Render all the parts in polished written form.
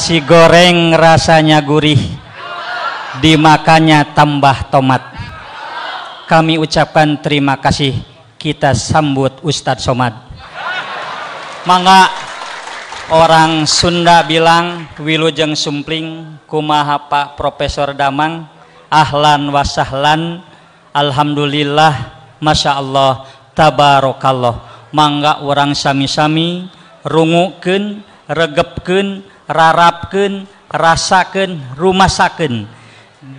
Nasi goreng rasanya gurih, dimakannya tambah tomat. Kami ucapkan terima kasih. Kita sambut Ustadz Somad. Mangga, orang Sunda bilang wilujeng sumpling, kumaha Pak Profesor Damang, ahlan wa sahlan, alhamdulillah, masya Allah, tabarakallah. Mangga orang sami-sami rungukeun, regepkeun, rarapkeun, rasakeun, rumasakeun,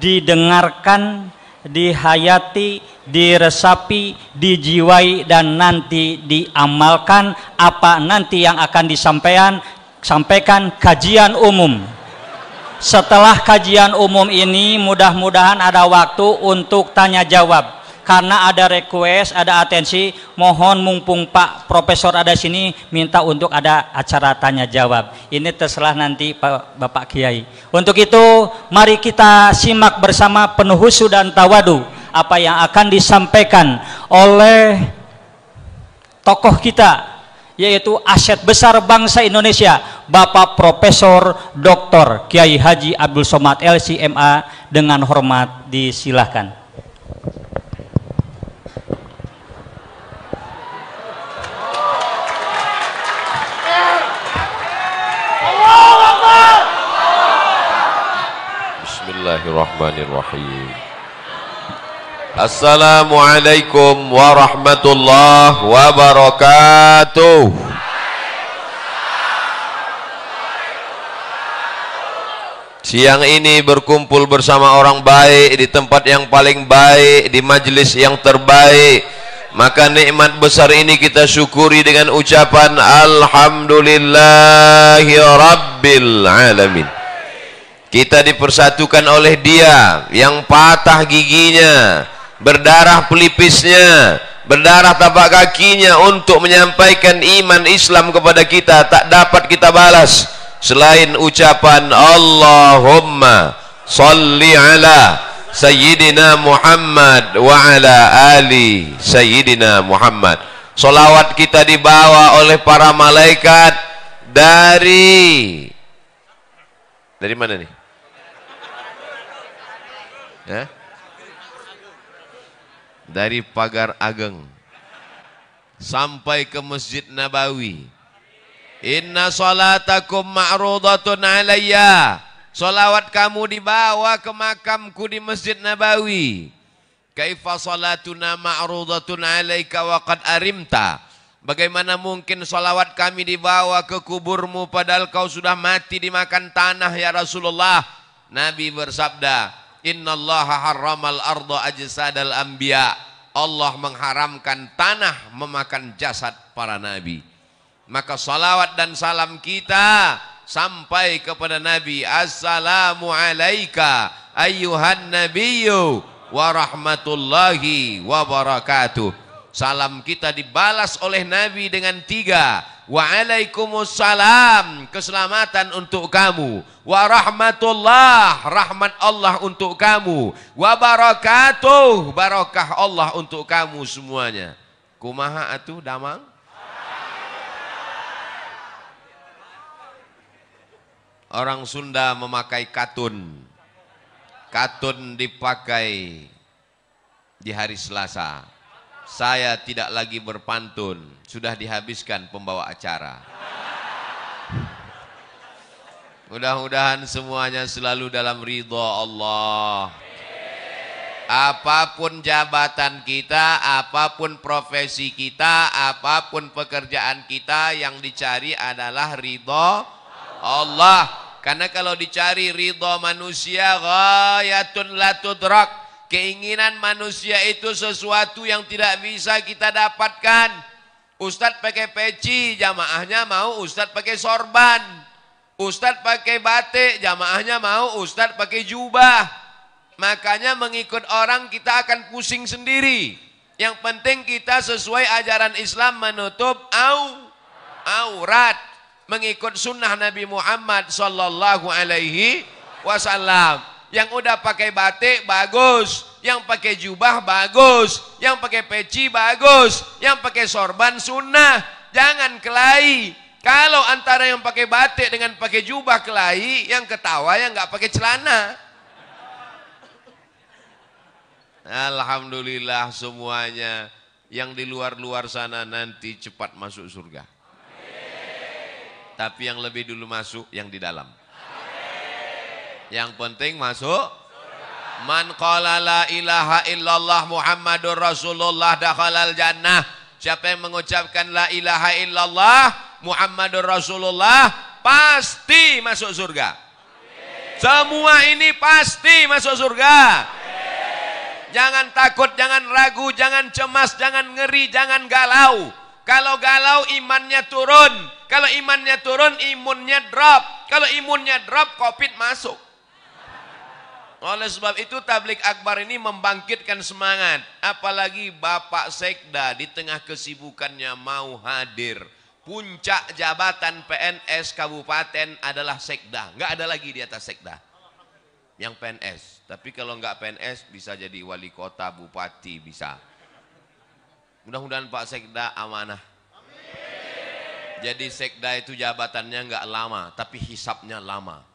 didengarkan, dihayati, diresapi, dijiwai, dan nanti diamalkan apa nanti yang akan disampaikan kajian umum. Setelah kajian umum ini mudah-mudahan ada waktu untuk tanya jawab. Karena ada request, ada atensi, mohon mumpung Pak Profesor ada sini, minta untuk ada acara tanya jawab. Ini terserah nanti Bapak Kiai. Untuk itu, mari kita simak bersama penuh husu dan tawadu apa yang akan disampaikan oleh tokoh kita, yaitu aset besar bangsa Indonesia, Bapak Profesor Dr. Kiai Haji Abdul Somad LC.MA. Dengan hormat disilahkan. Bismillahirrahmanirrahim. Assalamualaikum warahmatullahi wabarakatuh. Siang ini berkumpul bersama orang baik di tempat yang paling baik, di majelis yang terbaik. Maka nikmat besar ini kita syukuri dengan ucapan alhamdulillahi rabbil alamin. Kita dipersatukan oleh Dia yang patah giginya, berdarah pelipisnya, berdarah tapak kakinya untuk menyampaikan iman Islam kepada kita. Tak dapat kita balas selain ucapan Allahumma salli ala Sayyidina Muhammad wa ala ali Sayyidina Muhammad. Salawat kita dibawa oleh para malaikat dari mana nih? Dari pagar ageng sampai ke Masjid Nabawi. Inna salatakum ma'rudatun alayya. Salawat kamu dibawa ke makamku di Masjid Nabawi. Kaifa salatuna ma'rudatun alayka wa qad arimta. Bagaimana mungkin salawat kami dibawa ke kuburmu padahal kau sudah mati dimakan tanah ya Rasulullah. Nabi bersabda, innallaha harramal arda ajsadal anbiya. Allah mengharamkan tanah memakan jasad para nabi. Maka salawat dan salam kita sampai kepada Nabi. Assalamu alayka ayyuhan nabiyyu wa rahmatullahi wa barakatuh. Salam kita dibalas oleh Nabi dengan 3. Waalaikumsalam, keselamatan untuk kamu. Wa rahmatullah, rahmat Allah untuk kamu. Wa barakatuh, barakah Allah untuk kamu semuanya. Kumaha atuh damang? Orang Sunda memakai katun. Katun dipakai di hari Selasa. Saya tidak lagi berpantun, sudah dihabiskan pembawa acara. Mudah-mudahan semuanya selalu dalam ridha Allah. Apapun jabatan kita, apapun profesi kita, apapun pekerjaan kita, yang dicari adalah ridha Allah. Karena kalau dicari ridha manusia, ghayatun la tudrak. Keinginan manusia itu sesuatu yang tidak bisa kita dapatkan. Ustadz pakai peci, jamaahnya mau Ustadz pakai sorban. Ustadz pakai batik, jamaahnya mau Ustadz pakai jubah. Makanya mengikut orang kita akan pusing sendiri. Yang penting kita sesuai ajaran Islam menutup aurat. Mengikut sunnah Nabi Muhammad sallallahu alaihi wasallam. Yang udah pakai batik bagus, yang pakai jubah bagus, yang pakai peci bagus, yang pakai sorban sunnah. Jangan kelahi. Kalau antara yang pakai batik dengan pakai jubah kelahi, yang ketawa yang nggak pakai celana. Alhamdulillah semuanya yang di luar-luar sana nanti cepat masuk surga. Tapi yang lebih dulu masuk yang di dalam. Yang penting masuk. Man qala la ilaha illallah Muhammadur Rasulullah dakhalal jannah. Siapa yang mengucapkan la ilaha illallah Muhammadur Rasulullah pasti masuk surga. Semua ini pasti masuk surga. Jangan takut, jangan ragu, jangan cemas, jangan ngeri, jangan galau. Kalau galau imannya turun. Kalau imannya turun imunnya drop. Kalau imunnya drop COVID masuk. Oleh sebab itu tablik akbar ini membangkitkan semangat. Apalagi Bapak Sekda di tengah kesibukannya mau hadir. Puncak jabatan PNS kabupaten adalah Sekda. Nggak ada lagi di atas Sekda yang PNS. Tapi kalau nggak PNS bisa jadi wali kota, bupati bisa. Mudah-mudahan Pak Sekda amanah. Jadi Sekda itu jabatannya nggak lama, tapi hisapnya lama.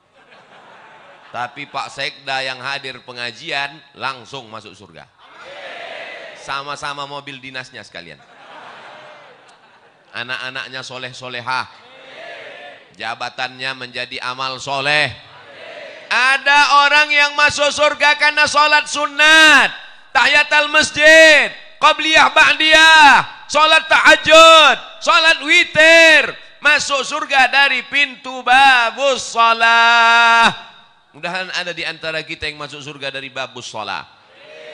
Tapi Pak Sekda yang hadir pengajian langsung masuk surga. Sama-sama mobil dinasnya sekalian. Anak-anaknya soleh-solehah. Jabatannya menjadi amal soleh. Ada orang yang masuk surga karena sholat sunat, tahiyatul masjid, qabliyah ba'diyah, sholat tahajud, sholat witir. Masuk surga dari pintu babus shalah. Mudahan ada di antara kita yang masuk surga dari babus shalah.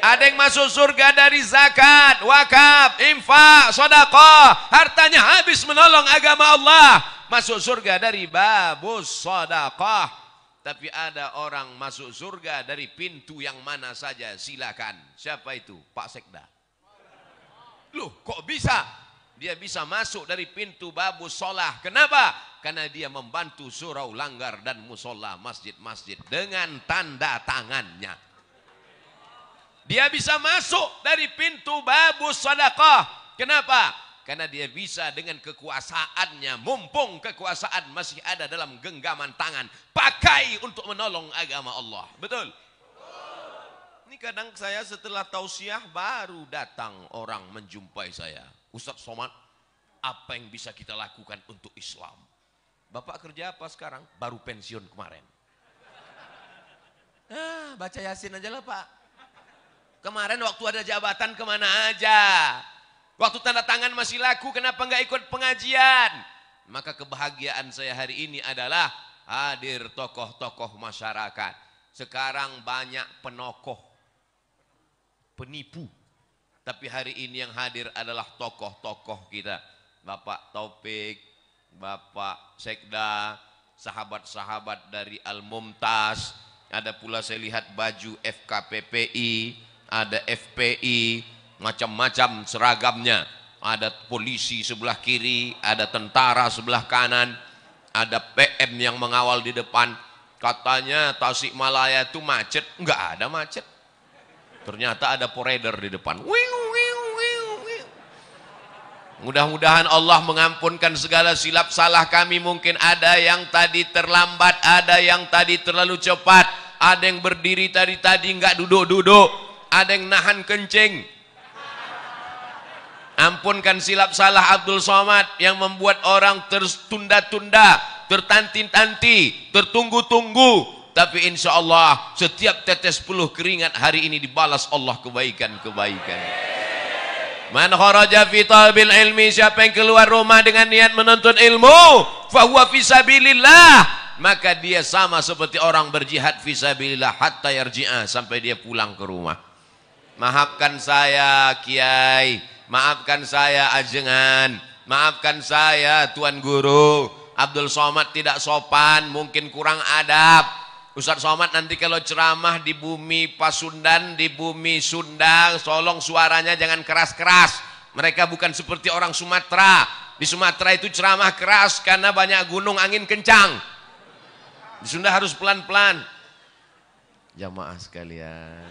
Ada yang masuk surga dari zakat, wakaf, infak, sedekah, hartanya habis menolong agama Allah. Masuk surga dari babus sedekah. Tapi ada orang masuk surga dari pintu yang mana saja, silakan. Siapa itu? Pak Sekda. Loh, kok bisa? Dia bisa masuk dari pintu babus shalah. Kenapa? Karena dia membantu surau langgar dan musola masjid-masjid dengan tanda tangannya. Dia bisa masuk dari pintu babus sedekah. Kenapa? Karena dia bisa dengan kekuasaannya, mumpung kekuasaan masih ada dalam genggaman tangan, pakai untuk menolong agama Allah. Betul? Ini kadang saya setelah tausiah baru datang orang menjumpai saya. Ustadz Somad, apa yang bisa kita lakukan untuk Islam? Bapak kerja apa sekarang? Baru pensiun kemarin. Baca Yasin aja lah Pak. Kemarin waktu ada jabatan kemana aja? Waktu tanda tangan masih laku, kenapa nggak ikut pengajian? Maka kebahagiaan saya hari ini adalah hadir tokoh-tokoh masyarakat. Sekarang banyak penokoh, penipu. Tapi hari ini yang hadir adalah tokoh-tokoh kita. Bapak Taufik, Bapak Sekda, sahabat-sahabat dari Al-Mumtaz. Ada pula saya lihat baju FKPPI, ada FPI, macam-macam seragamnya. Ada polisi sebelah kiri, ada tentara sebelah kanan, ada PM yang mengawal di depan. Katanya Tasikmalaya itu macet, enggak ada macet. Ternyata ada poreder di depan. Mudah-mudahan Allah mengampunkan segala silap salah kami. Mungkin ada yang tadi terlambat, ada yang tadi terlalu cepat, ada yang berdiri tadi enggak duduk-duduk, ada yang nahan kencing. Ampunkan silap salah Abdul Somad yang membuat orang tertunda-tunda, tertanti-tanti, tertunggu-tunggu. Tapi insya Allah setiap tetes peluh keringat hari ini dibalas Allah kebaikan-kebaikan. Man kharaja fi talabil ilmi, siapa yang keluar rumah dengan niat menuntut ilmu, fahuwa fi sabilillah, maka dia sama seperti orang berjihad fi sabilillah hatta yarji'a, sampai dia pulang ke rumah. Maafkan saya Kiai, maafkan saya Ajengan, maafkan saya Tuan Guru. Abdul Somad tidak sopan, mungkin kurang adab. Ustadz Somad nanti kalau ceramah di bumi Pasundan, di bumi Sunda, tolong suaranya jangan keras-keras. Mereka bukan seperti orang Sumatera. Di Sumatera itu ceramah keras karena banyak gunung, angin kencang. Di Sunda harus pelan-pelan. Jamaah sekalian,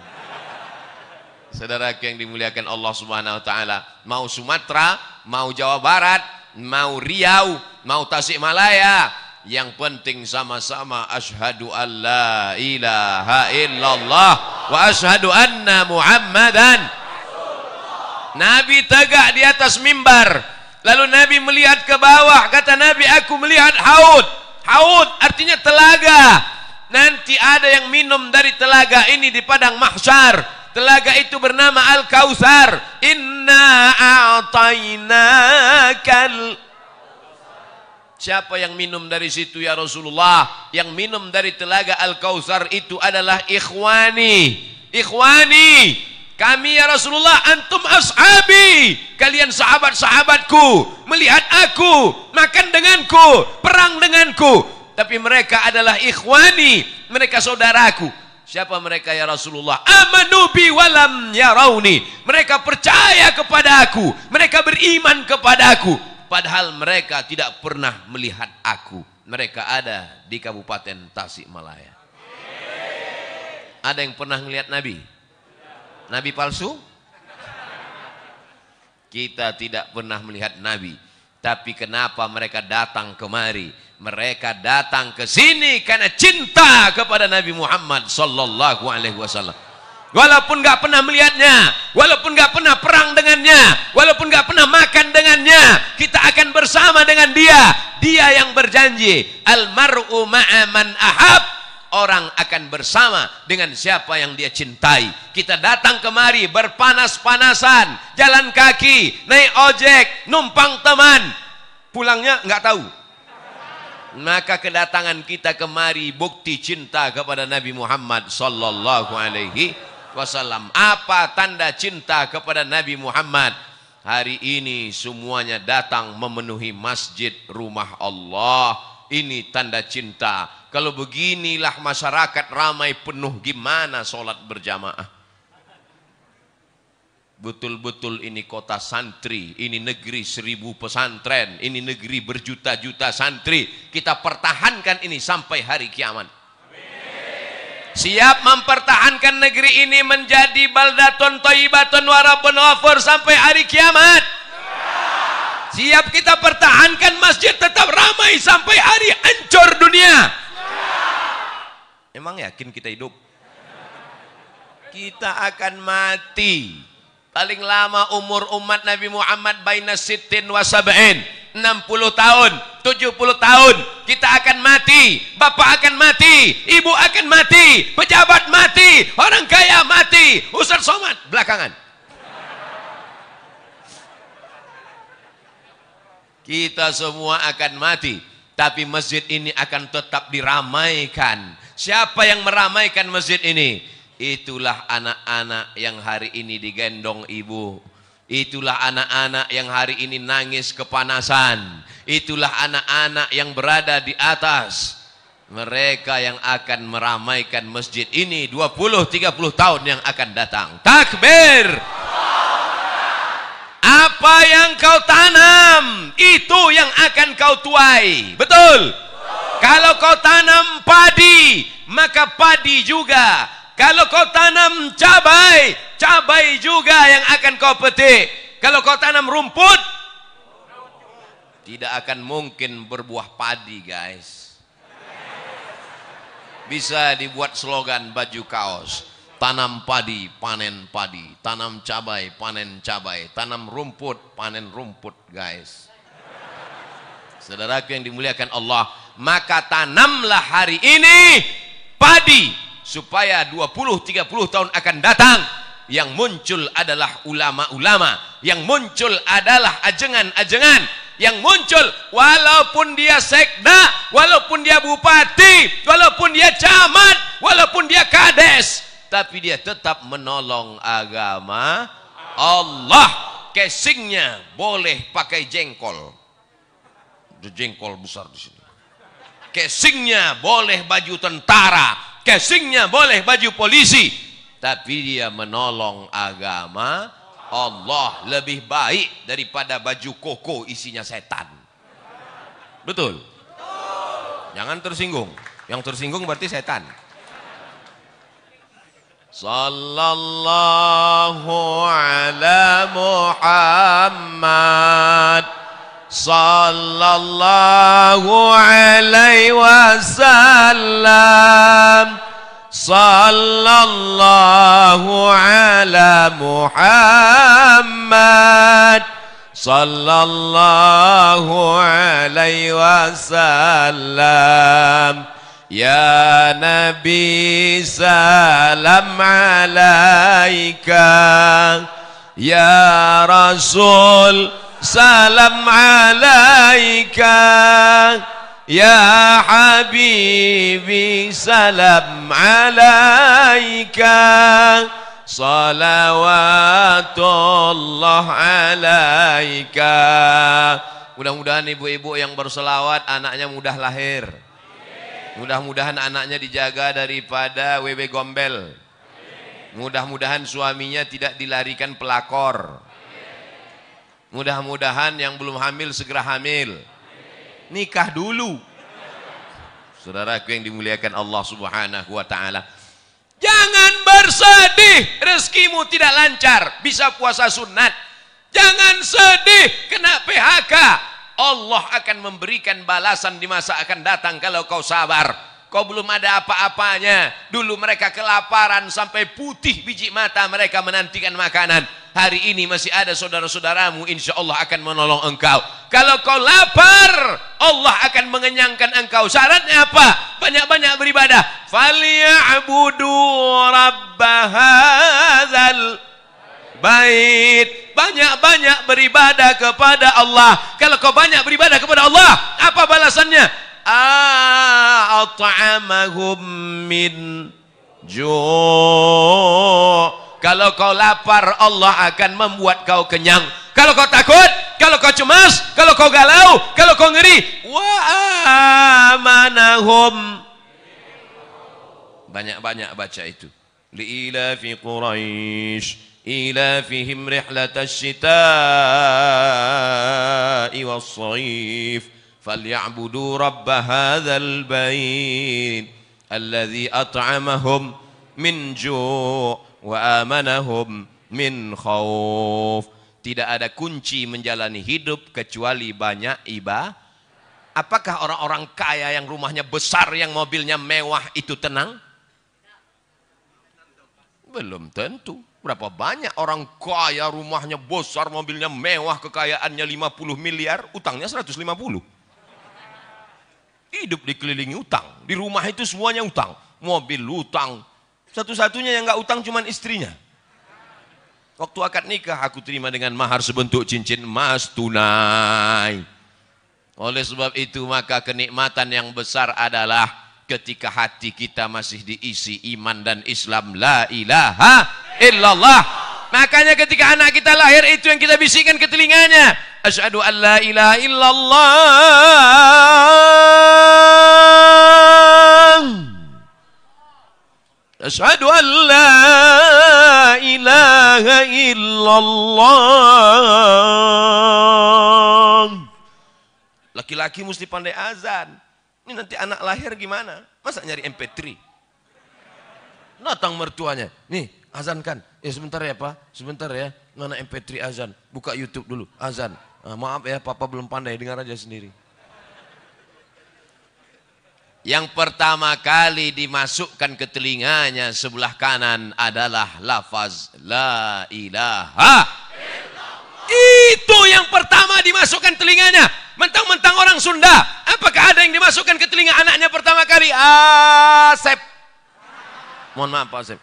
saudara yang dimuliakan Allah Subhanahu wa taala, mau Sumatera, mau Jawa Barat, mau Riau, mau Tasikmalaya, yang penting sama-sama asyhadu an la ilaha illallah wa asyhadu anna Muhammadan. Nabi tegak di atas mimbar, lalu Nabi melihat ke bawah, kata Nabi, aku melihat haud. Haud artinya telaga. Nanti ada yang minum dari telaga ini di padang mahsyar. Telaga itu bernama Al-Kautsar. Inna a'tainakal. Siapa yang minum dari situ ya Rasulullah? Yang minum dari telaga Al-Kautsar itu adalah ikhwani. Ikhwani, kami ya Rasulullah, antum ashabi, kalian sahabat-sahabatku, melihat aku, makan denganku, perang denganku. Tapi mereka adalah ikhwani, mereka saudaraku. Siapa mereka ya Rasulullah? Amanu bi walam yarawni. Mereka percaya kepada aku, mereka beriman kepada aku, padahal mereka tidak pernah melihat aku. Mereka ada di Kabupaten Tasikmalaya. Ada yang pernah melihat Nabi? Nabi palsu? Kita tidak pernah melihat Nabi. Tapi kenapa mereka datang kemari? Mereka datang ke sini karena cinta kepada Nabi Muhammad sallallahu alaihi wasallam. Walaupun nggak pernah melihatnya, walaupun nggak pernah perang dengannya, walaupun nggak pernah makan dengannya, kita akan bersama dengan dia. Dia yang berjanji, almar'u ma'a man ahab. Orang akan bersama dengan siapa yang dia cintai. Kita datang kemari berpanas-panasan, jalan kaki, naik ojek, numpang teman, pulangnya nggak tahu. Maka kedatangan kita kemari bukti cinta kepada Nabi Muhammad sallallahu alaihi wasallam. Apa tanda cinta kepada Nabi Muhammad? Hari ini semuanya datang memenuhi masjid rumah Allah. Ini tanda cinta. Kalau beginilah masyarakat ramai penuh, gimana sholat berjamaah? Betul-betul ini kota santri, ini negeri 1000 pesantren, ini negeri berjuta-juta santri. Kita pertahankan ini sampai hari kiamat. Siap mempertahankan negeri ini menjadi baldatun thayyibatun wa rabbun ghafur sampai hari kiamat. Siap kita pertahankan masjid tetap ramai sampai hari hancur dunia. Emang yakin kita hidup? Kita akan mati. Paling lama umur umat Nabi Muhammad baina sittin wa sab'in, 60 tahun, 70 tahun. Kita akan mati, bapak akan mati, ibu akan mati, pejabat mati, orang kaya mati, Ustaz Somad belakangan. Kita semua akan mati, tapi masjid ini akan tetap diramaikan. Siapa yang meramaikan masjid ini? Itulah anak-anak yang hari ini digendong ibu. Itulah anak-anak yang hari ini nangis kepanasan. Itulah anak-anak yang berada di atas. Mereka yang akan meramaikan masjid ini 20-30 tahun yang akan datang. Takbir! Apa yang kau tanam, itu yang akan kau tuai. Betul? Kalau kau tanam padi, maka padi juga. Kalau kau tanam cabai, cabai juga yang akan kau petik. Kalau kau tanam rumput, tidak akan mungkin berbuah padi, guys. Bisa dibuat slogan baju kaos. Tanam padi, panen padi. Tanam cabai, panen cabai. Tanam rumput, panen rumput, guys. Saudaraku yang dimuliakan Allah, maka tanamlah hari ini padi. Supaya 20-30 tahun akan datang, yang muncul adalah ulama-ulama, yang muncul adalah ajengan-ajengan, yang muncul walaupun dia sekda, walaupun dia bupati, walaupun dia camat, walaupun dia kades, tapi dia tetap menolong agama Allah. Casingnya boleh pakai jengkol, jengkol besar di sini. Casingnya boleh baju tentara, casingnya boleh baju polisi, tapi dia menolong agama Allah lebih baik daripada baju koko isinya setan. Betul? Jangan tersinggung. Yang tersinggung berarti setan. Sallallahu ala Muhammad sallallahu alaihi wasallam, sallallahu ala Muhammad, sallallahu alaihi wasallam. Ya Nabi salam alaika, ya Rasul salam alaika, ya Habibi salam alaika, salawatullah alaika. Mudah-mudahan ibu-ibu yang berselawat anaknya mudah lahir. Mudah-mudahan anaknya dijaga daripada wewe gombel. Mudah-mudahan suaminya tidak dilarikan pelakor. Mudah-mudahan yang belum hamil segera hamil. Nikah dulu. Saudaraku yang dimuliakan Allah Subhanahu wa taala. Jangan bersedih rezekimu tidak lancar, bisa puasa sunat. Jangan sedih kena PHK. Allah akan memberikan balasan di masa akan datang kalau kau sabar. Kau belum ada apa-apanya. Dulu mereka kelaparan sampai putih biji mata mereka menantikan makanan. Hari ini masih ada saudara-saudaramu, insya Allah akan menolong engkau. Kalau kau lapar, Allah akan mengenyangkan engkau. Syaratnya apa? Banyak-banyak beribadah. Falyabudu rabbahadzal bait. Banyak-banyak beribadah kepada Allah. Kalau kau banyak beribadah kepada Allah, apa balasannya? At'amahum min ju'. Kalau kau lapar, Allah akan membuat kau kenyang. Kalau kau takut, kalau kau cemas, kalau kau galau, kalau kau ngeri, wa amanahum. Banyak-banyak baca itu. Li'ilafi Quraisy إيلافهم رحلة الشتاء والصيف فليعبدوا رب هذا البيت الذي أطعمهم من جوع وآمنهم من خوف. Tidak ada kunci menjalani hidup kecuali banyak ibadah. Apakah orang-orang kaya yang rumahnya besar, yang mobilnya mewah itu tenang? Belum tentu. Berapa banyak orang kaya, rumahnya besar, mobilnya mewah, kekayaannya 50 miliar, utangnya 150. Hidup dikelilingi utang. Di rumah itu semuanya utang. Mobil utang. Satu-satunya yang nggak utang cuman istrinya. Waktu akad nikah aku terima dengan mahar sebentuk cincin emas tunai. Oleh sebab itu maka kenikmatan yang besar adalah ketika hati kita masih diisi iman dan Islam. La ilaha illallah. Makanya ketika anak kita lahir itu yang kita bisikkan ke telinganya, asyhadu an la ilaha illallah, asyhadu an la ilaha illallah. Laki-laki mesti pandai azan. Ini nanti anak lahir gimana? Masa nyari MP3? Datang mertuanya, nih azankan. Ya sebentar ya Pak, sebentar ya. Mana MP3 azan? Buka YouTube dulu, azan. Maaf ya, Papa belum pandai, dengar aja sendiri. Yang pertama kali dimasukkan ke telinganya sebelah kanan adalah lafaz la ilaha. Itu yang pertama dimasukkan telinganya. Mentang-mentang orang Sunda, apakah ada yang dimasukkan ke telinga anaknya pertama kali? Asep. Mohon maaf Pak Asep.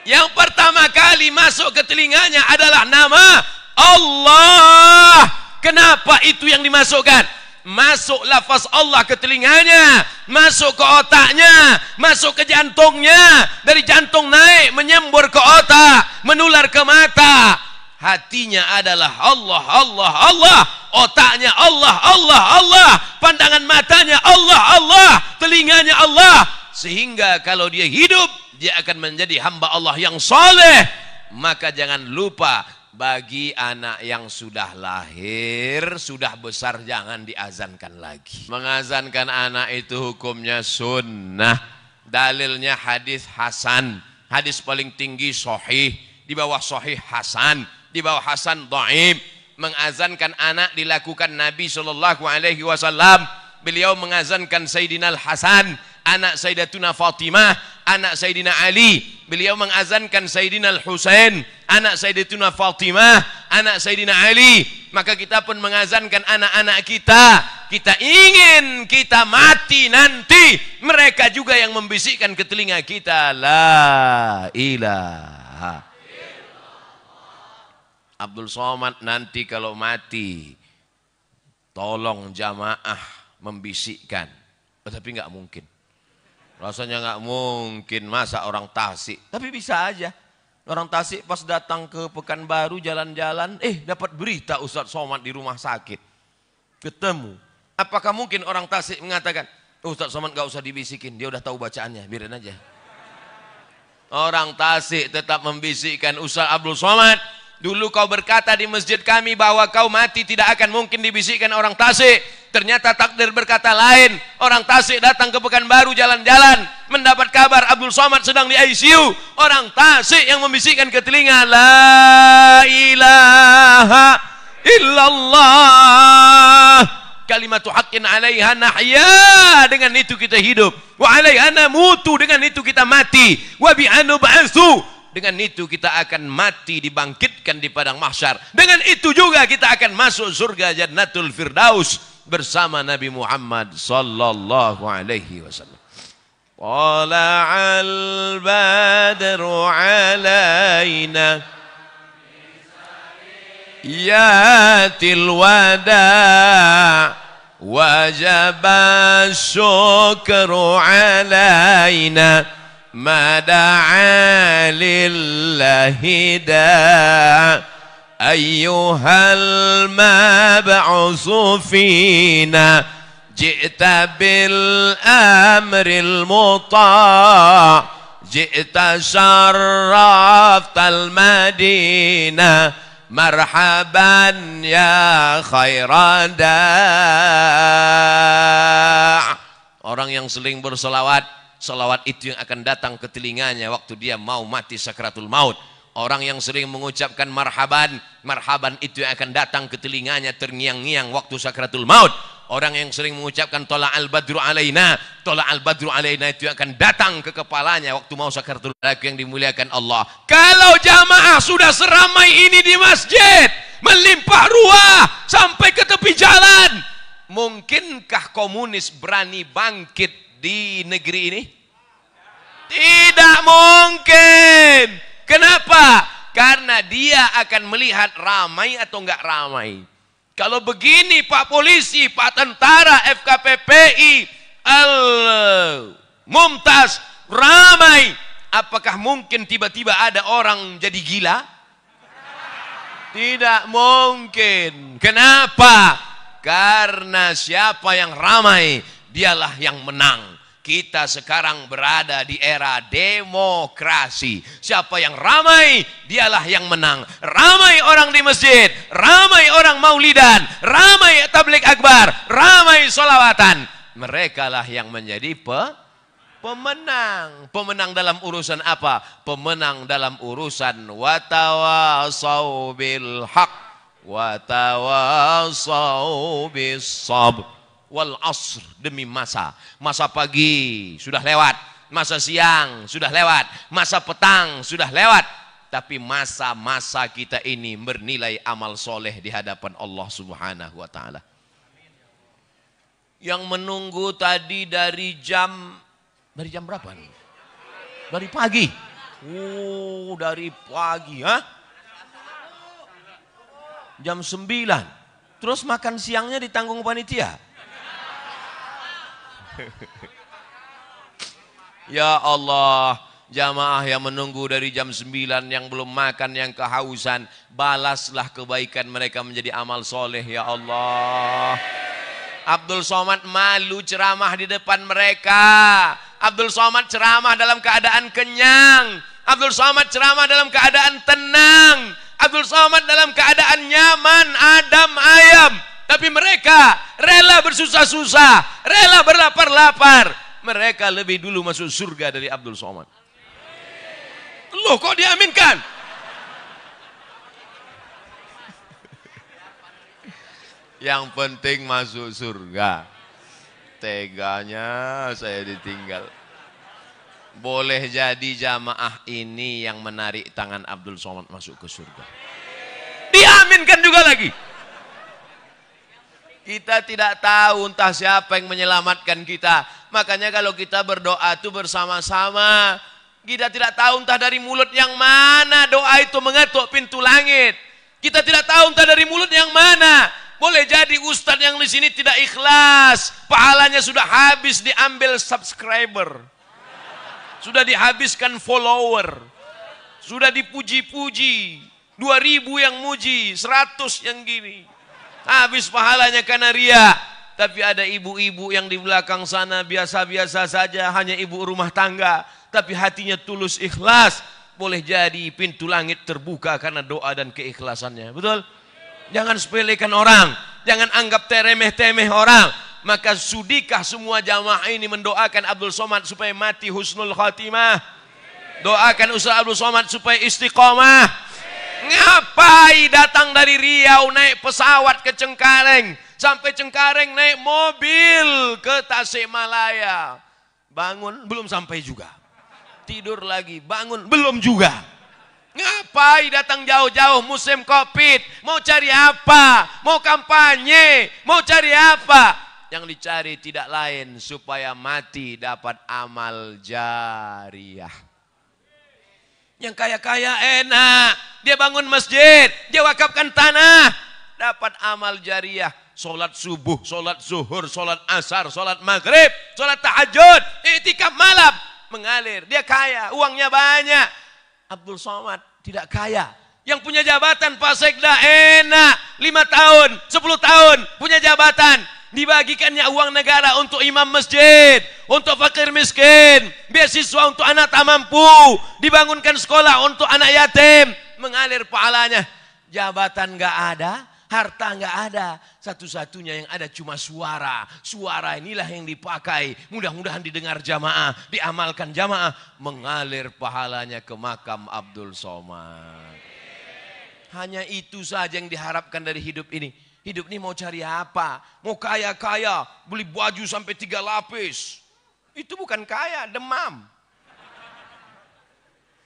Yang pertama kali masuk ke telinganya adalah nama Allah. Kenapa itu yang dimasukkan? Masuk lafaz Allah ke telinganya, masuk ke otaknya, masuk ke jantungnya, dari jantung naik menyembur ke otak, menular ke mata. Hatinya adalah Allah, Allah, Allah. Otaknya Allah, Allah, Allah. Pandangan matanya Allah, Allah. Telinganya Allah. Sehingga kalau dia hidup, dia akan menjadi hamba Allah yang soleh. Maka jangan lupa, bagi anak yang sudah lahir, sudah besar, jangan diazankan lagi. Mengazankan anak itu hukumnya sunnah. Dalilnya hadis hasan. Hadis paling tinggi sahih, di bawah sahih hasan, di bawah hasan dhaif. mengazankan anak dilakukan Nabi Shallallahu Alaihi Wasallam. Beliau mengazankan Sayyidina Al-Hasan, anak Sayyidatuna Fatimah, anak Sayyidina Ali. Beliau mengazankan Sayyidina Al-Husain, anak Sayyidatuna Fatimah, anak Sayyidina Ali. Maka kita pun mengazankan anak-anak kita. Kita ingin kita mati nanti, mereka juga yang membisikkan ke telinga kita, la ilaha. Abdul Somad nanti kalau mati, tolong jamaah membisikkan. Tapi nggak mungkin. Rasanya nggak mungkin, masa orang Tasik. Tapi bisa aja. Orang Tasik pas datang ke Pekanbaru jalan-jalan, dapat berita Ustadz Somad di rumah sakit. Ketemu. Apakah mungkin orang Tasik mengatakan, Ustadz Somad nggak usah dibisikin, dia udah tahu bacaannya, biarin aja. Orang Tasik tetap membisikkan, Ustadz Abdul Somad, dulu kau berkata di masjid kami bahwa kau mati tidak akan mungkin dibisikkan orang Tasik. Ternyata takdir berkata lain. Orang Tasik datang ke Pekanbaru jalan-jalan, mendapat kabar Abdul Somad sedang di ICU. Orang Tasik yang membisikkan ke telinga, la ilaha illallah. Kalimatu haqqin alaiha nahya, dengan itu kita hidup. Wa alaiha namutu, dengan itu kita mati. Wa bi'anu ba'atsu, dengan itu kita akan mati dibangkitkan di padang mahsyar. Dengan itu juga kita akan masuk surga Jannatul Firdaus bersama Nabi Muhammad sallallahu alaihi wasallam. Tala'al badru alaina yatil wada' wajaba syukru alaina ma da'a lillahi da' ayyuhal mab'usu fina ji'ta bil amril muta' ji'ta syarraftal madinah marhaban ya khairada. Orang yang sering berselawat, selawat itu yang akan datang ke telinganya waktu dia mau mati sakratul maut. Orang yang sering mengucapkan marhaban, marhaban itu yang akan datang ke telinganya terngiang-ngiang waktu sakratul maut. Orang yang sering mengucapkan tola'al badru alaina, tola'al badru alaina itu akan datang ke kepalanya waktu mau sakratul maut. Yang dimuliakan Allah, kalau jamaah sudah seramai ini di masjid, melimpah ruah sampai ke tepi jalan, mungkinkah komunis berani bangkit di negeri ini? Tidak mungkin. Kenapa? Karena dia akan melihat ramai atau enggak ramai. Kalau begini Pak Polisi, Pak Tentara, FKPPI, Al-Mumtaz, ramai, apakah mungkin tiba-tiba ada orang jadi gila? Tidak mungkin. Kenapa? Karena siapa yang ramai, dialah yang menang. Kita sekarang berada di era demokrasi. Siapa yang ramai, dialah yang menang. Ramai orang di masjid, ramai orang maulidan, ramai tabligh akbar, ramai sholawatan. Mereka lah yang menjadi pemenang. Pemenang dalam urusan apa? Pemenang dalam urusan watawasau bil haq, watawasau bis sabr. Wal asr, demi masa. Masa pagi sudah lewat, masa siang sudah lewat, masa petang sudah lewat. Tapi masa-masa kita ini bernilai amal soleh di hadapan Allah Subhanahu wa ta'ala. Yang menunggu tadi dari jam berapa nih? Dari pagi. Dari pagi, jam 9. Terus makan siangnya ditanggung panitia. Ya Allah, jamaah yang menunggu dari jam 9, yang belum makan, yang kehausan, balaslah kebaikan mereka menjadi amal soleh ya Allah. Abdul Somad malu ceramah di depan mereka. Abdul Somad ceramah dalam keadaan kenyang. Abdul Somad ceramah dalam keadaan tenang. Abdul Somad dalam keadaan nyaman, adem ayem. Tapi mereka rela bersusah-susah, rela berlapar-lapar. Mereka lebih dulu masuk surga dari Abdul Somad. Loh, kok diaminkan? Yang penting masuk surga. Teganya saya ditinggal. Boleh jadi jamaah ini yang menarik tangan Abdul Somad masuk ke surga. Diaminkan juga lagi. Kita tidak tahu entah siapa yang menyelamatkan kita. Makanya kalau kita berdoa itu bersama-sama. Kita tidak tahu entah dari mulut yang mana doa itu mengetuk pintu langit. Kita tidak tahu entah dari mulut yang mana. Boleh jadi ustadz yang di sini tidak ikhlas. Pahalanya sudah habis diambil subscriber. Sudah dihabiskan follower. Sudah dipuji-puji. 2000 yang muji, 100 yang gini. Habis pahalanya karena ria. Tapi ada ibu-ibu yang di belakang sana biasa-biasa saja, hanya ibu rumah tangga. Tapi hatinya tulus ikhlas. Boleh jadi pintu langit terbuka karena doa dan keikhlasannya. Betul? Jangan sepelekan orang. Jangan anggap teremeh-temeh orang. Maka sudikah semua jamaah ini mendoakan Abdul Somad supaya mati husnul khatimah. Doakan Ustaz Abdul Somad supaya istiqomah. Ngapai datang dari Riau naik pesawat ke Cengkareng. Sampai Cengkareng naik mobil ke Tasikmalaya. Bangun belum sampai juga. Tidur lagi, bangun belum juga. Ngapai datang jauh-jauh musim Covid? Mau cari apa? Mau kampanye? Mau cari apa? Yang dicari tidak lain supaya mati dapat amal jariah. Yang kaya-kaya enak, dia bangun masjid, dia wakafkan tanah, dapat amal jariah. Solat subuh, solat zuhur, solat asar, solat maghrib, solat tahajud, i'tikaf malam, mengalir. Dia kaya, uangnya banyak. Abdul Somad tidak kaya. Yang punya jabatan Pak Sekda enak, 5 tahun, 10 tahun punya jabatan. Dibagikannya uang negara untuk imam masjid, untuk fakir miskin, beasiswa untuk anak tak mampu, dibangunkan sekolah untuk anak yatim, mengalir pahalanya. Jabatan nggak ada, harta nggak ada, satu-satunya yang ada cuma suara. Suara inilah yang dipakai, mudah-mudahan didengar jamaah, diamalkan jamaah, mengalir pahalanya ke makam Abdul Somad. Hanya itu saja yang diharapkan dari hidup ini. Hidup ini mau cari apa? Mau kaya-kaya, beli baju sampai 3 lapis. Itu bukan kaya, demam.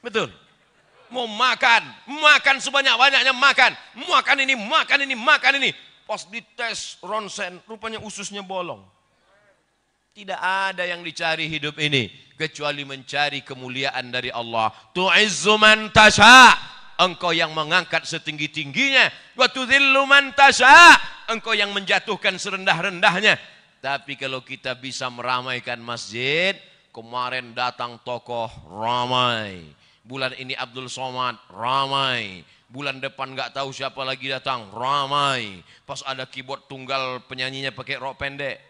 Betul? Mau makan, makan sebanyak-banyaknya makan. Makan ini, makan ini, makan ini. Pas dites ronsen, rupanya ususnya bolong. Tidak ada yang dicari hidup ini. Kecuali mencari kemuliaan dari Allah. Tu'izzu man tasha'. Engkau yang mengangkat setinggi-tingginya. Wa tudhillu man tasha'. Engkau yang menjatuhkan serendah-rendahnya. Tapi kalau kita bisa meramaikan masjid. Kemarin datang tokoh ramai. Bulan ini Abdul Somad ramai. Bulan depan nggak tahu siapa lagi datang ramai. Pas ada keyboard tunggal penyanyinya pakai rok pendek.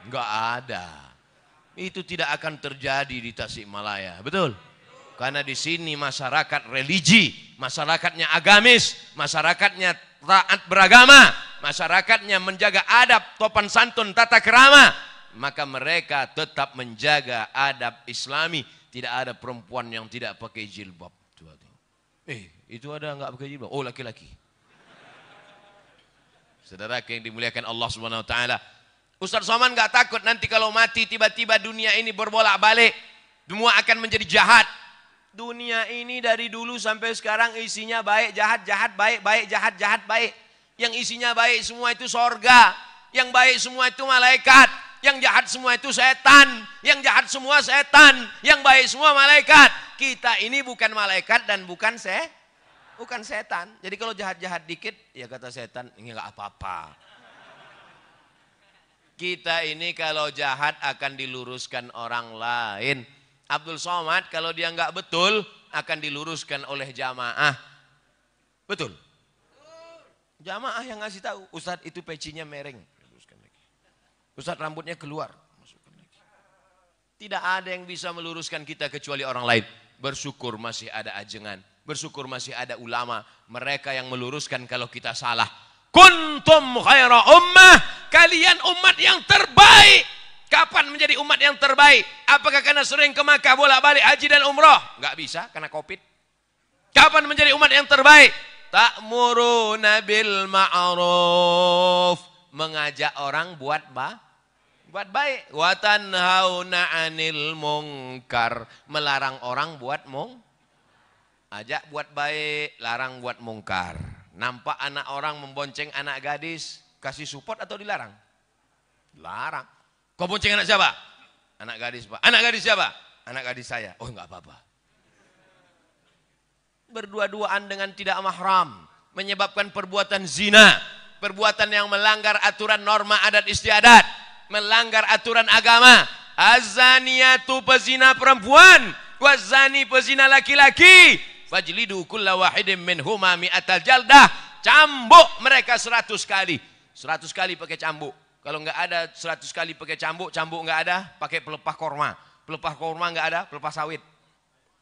Nggak ada. Itu tidak akan terjadi di Tasikmalaya. Betul? Karena di sini masyarakat religi, masyarakatnya agamis, masyarakatnya taat beragama, masyarakatnya menjaga adab, topan santun, tata kerama. Maka mereka tetap menjaga adab Islami. Tidak ada perempuan yang tidak pakai jilbab. Itu ada nggak pakai jilbab? Oh, laki-laki. Saudara yang dimuliakan Allah Subhanahu Wa Taala, Ustaz Somad nggak takut nanti kalau mati tiba-tiba dunia ini berbolak-balik, semua akan menjadi jahat. Dunia ini dari dulu sampai sekarang isinya baik, jahat, jahat, baik, baik, jahat, jahat, baik. Yang isinya baik semua itu sorga. Yang baik semua itu malaikat. Yang jahat semua itu setan. Yang jahat semua setan. Yang baik semua malaikat. Kita ini bukan malaikat dan bukan setan. Jadi kalau jahat-jahat dikit, ya kata setan, ini nggak apa-apa. Kita ini kalau jahat akan diluruskan orang lain. Abdul Somad kalau dia nggak betul akan diluruskan oleh jamaah. Betul? Jamaah yang ngasih tahu, Ustadz itu pecinya mereng. Ustadz rambutnya keluar. Tidak ada yang bisa meluruskan kita kecuali orang lain. Bersyukur masih ada ajengan. Bersyukur masih ada ulama. Mereka yang meluruskan kalau kita salah. Kuntum khaira ummah. Kalian umat yang terbaik. Kapan menjadi umat yang terbaik? Apakah karena sering ke Makkah bolak-balik haji dan umroh? Enggak bisa karena Covid. Kapan menjadi umat yang terbaik? ta'muruna bil ma'ruf, mengajak orang buat baik, wa tanhauna 'anil munkar, melarang orang buat ajak buat baik, larang buat mungkar. Nampak anak orang membonceng anak gadis, kasih support atau dilarang? Larang. Kau bonceng anak siapa? Anak gadis, Pak. Anak gadis siapa? Anak gadis saya. Oh, enggak apa-apa. Berdua-duaan dengan tidak mahram, menyebabkan perbuatan zina, perbuatan yang melanggar aturan norma adat istiadat, melanggar aturan agama. Az-zaniyatu pezina perempuan, waz-zani pezina laki-laki, fajlidu kulla wahidin minhuma mi'atal jaldah, cambuk mereka 100 kali. 100 kali pakai cambuk. Kalau enggak ada 100 kali pakai cambuk, cambuk enggak ada, pakai pelepah korma. Pelepah korma enggak ada, pelepah sawit.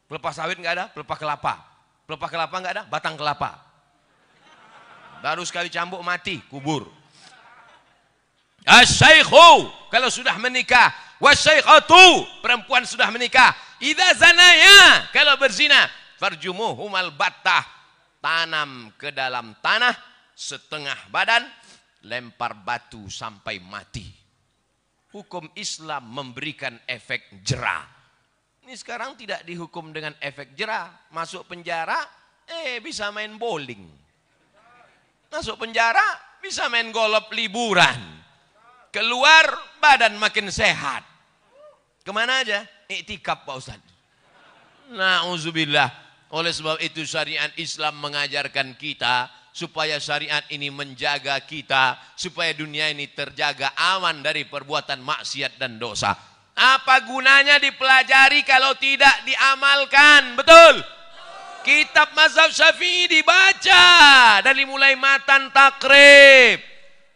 Pelepah sawit enggak ada, pelepah kelapa. Pelepah kelapa enggak ada, batang kelapa. Baru sekali cambuk mati, kubur. Asy-syaikhu kalau sudah menikah, wasyaikhatu perempuan sudah menikah, idza zanaya kalau berzina, farjumuhumal battah, tanam ke dalam tanah setengah badan, lempar batu sampai mati. Hukum Islam memberikan efek jera. Ini sekarang tidak dihukum dengan efek jera. Masuk penjara, bisa main bowling. Masuk penjara, bisa main golf liburan. Keluar, badan makin sehat. Kemana aja? Iktikaf, Pak Ustaz. Na'udzubillah. Oleh sebab itu syariat Islam mengajarkan kita supaya syariat ini menjaga kita, supaya dunia ini terjaga aman dari perbuatan maksiat dan dosa. Apa gunanya dipelajari kalau tidak diamalkan? Betul? Kitab mazhab Syafi'i dibaca dari mulai matan takrib,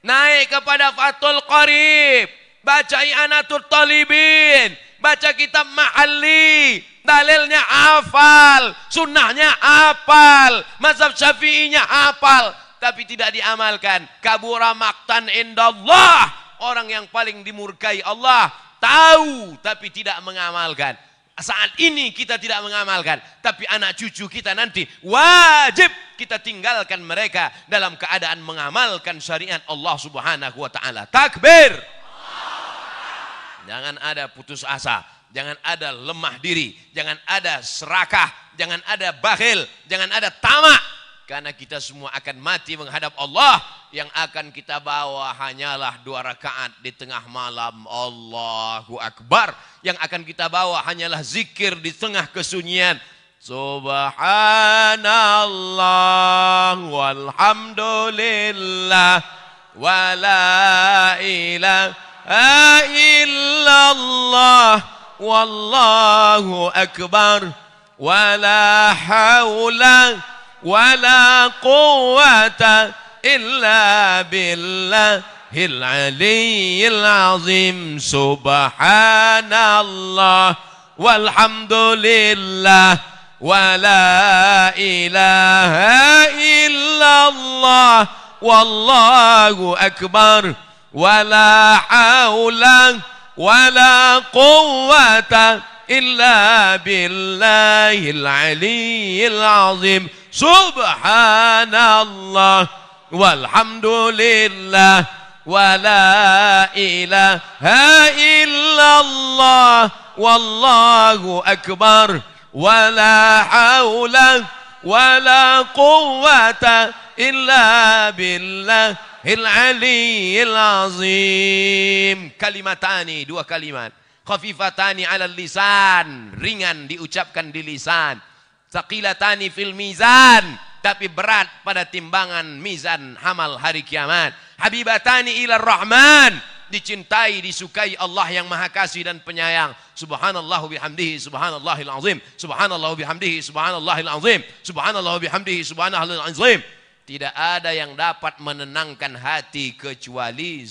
naik kepada Fathul Qarib, baca I'anatul Talibin, baca kitab Ma'alli, dalilnya hafal, sunnahnya hafal, mazhab Syafi'inya hafal, tapi tidak diamalkan. Kabura maqtan indallah, orang yang paling dimurkai Allah, tahu tapi tidak mengamalkan. Saat ini kita tidak mengamalkan, tapi anak cucu kita nanti wajib kita tinggalkan mereka dalam keadaan mengamalkan syariat Allah Subhanahu wa taala. Takbir. Jangan ada putus asa, jangan ada lemah diri, jangan ada serakah, jangan ada bakhil, jangan ada tamak. Karena kita semua akan mati menghadap Allah. Yang akan kita bawa hanyalah 2 rakaat di tengah malam. Allahu Akbar. Yang akan kita bawa hanyalah zikir di tengah kesunyian. Subhanallah walhamdulillah wa la ilaha illallah wallahu akbar wa la hawla wala quwwata illa billahil aliyyil azim. Subhanallah walhamdulillah wala ilaha illallah wallahu akbar wala haula wala quwwata illa billahil aliyyil azim. Subhanallah walhamdulillah wala ilaha illallah wallahu akbar wala haula wala quwwata illa billahil aliyyil azim. Kalimatani, 2 kalimat. Khafifatani 'alal lisan, ringan diucapkan di lisan. Tsaqilatani fil mizan, tapi berat pada timbangan mizan amal hari kiamat. Habibatani ilar rahman, dicintai disukai Allah yang maha kasih dan penyayang. Subhanallah bihamdihi subhanallahil azim. Subhanallah bihamdihi subhanallahil azim. Subhanallah bihamdihi subhanallahil azim. Tidak ada yang dapat menenangkan hati kecuali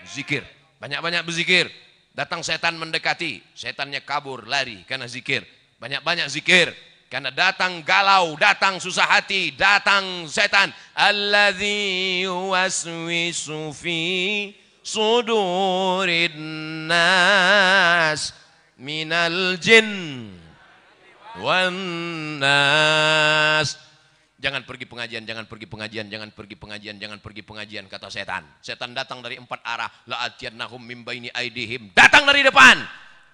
zikir. Banyak-banyak berzikir. Datang setan mendekati, setannya kabur lari karena zikir. Banyak-banyak zikir. Karena datang galau, datang susah hati, datang setan. Alladzi yuwaswisu fi sudurin nas minal jin wan nas. Jangan pergi pengajian, jangan pergi pengajian, jangan pergi pengajian, jangan pergi pengajian, kata setan. Setan datang dari 4 arah. La'atiyannahum min baini aidihim, datang dari depan.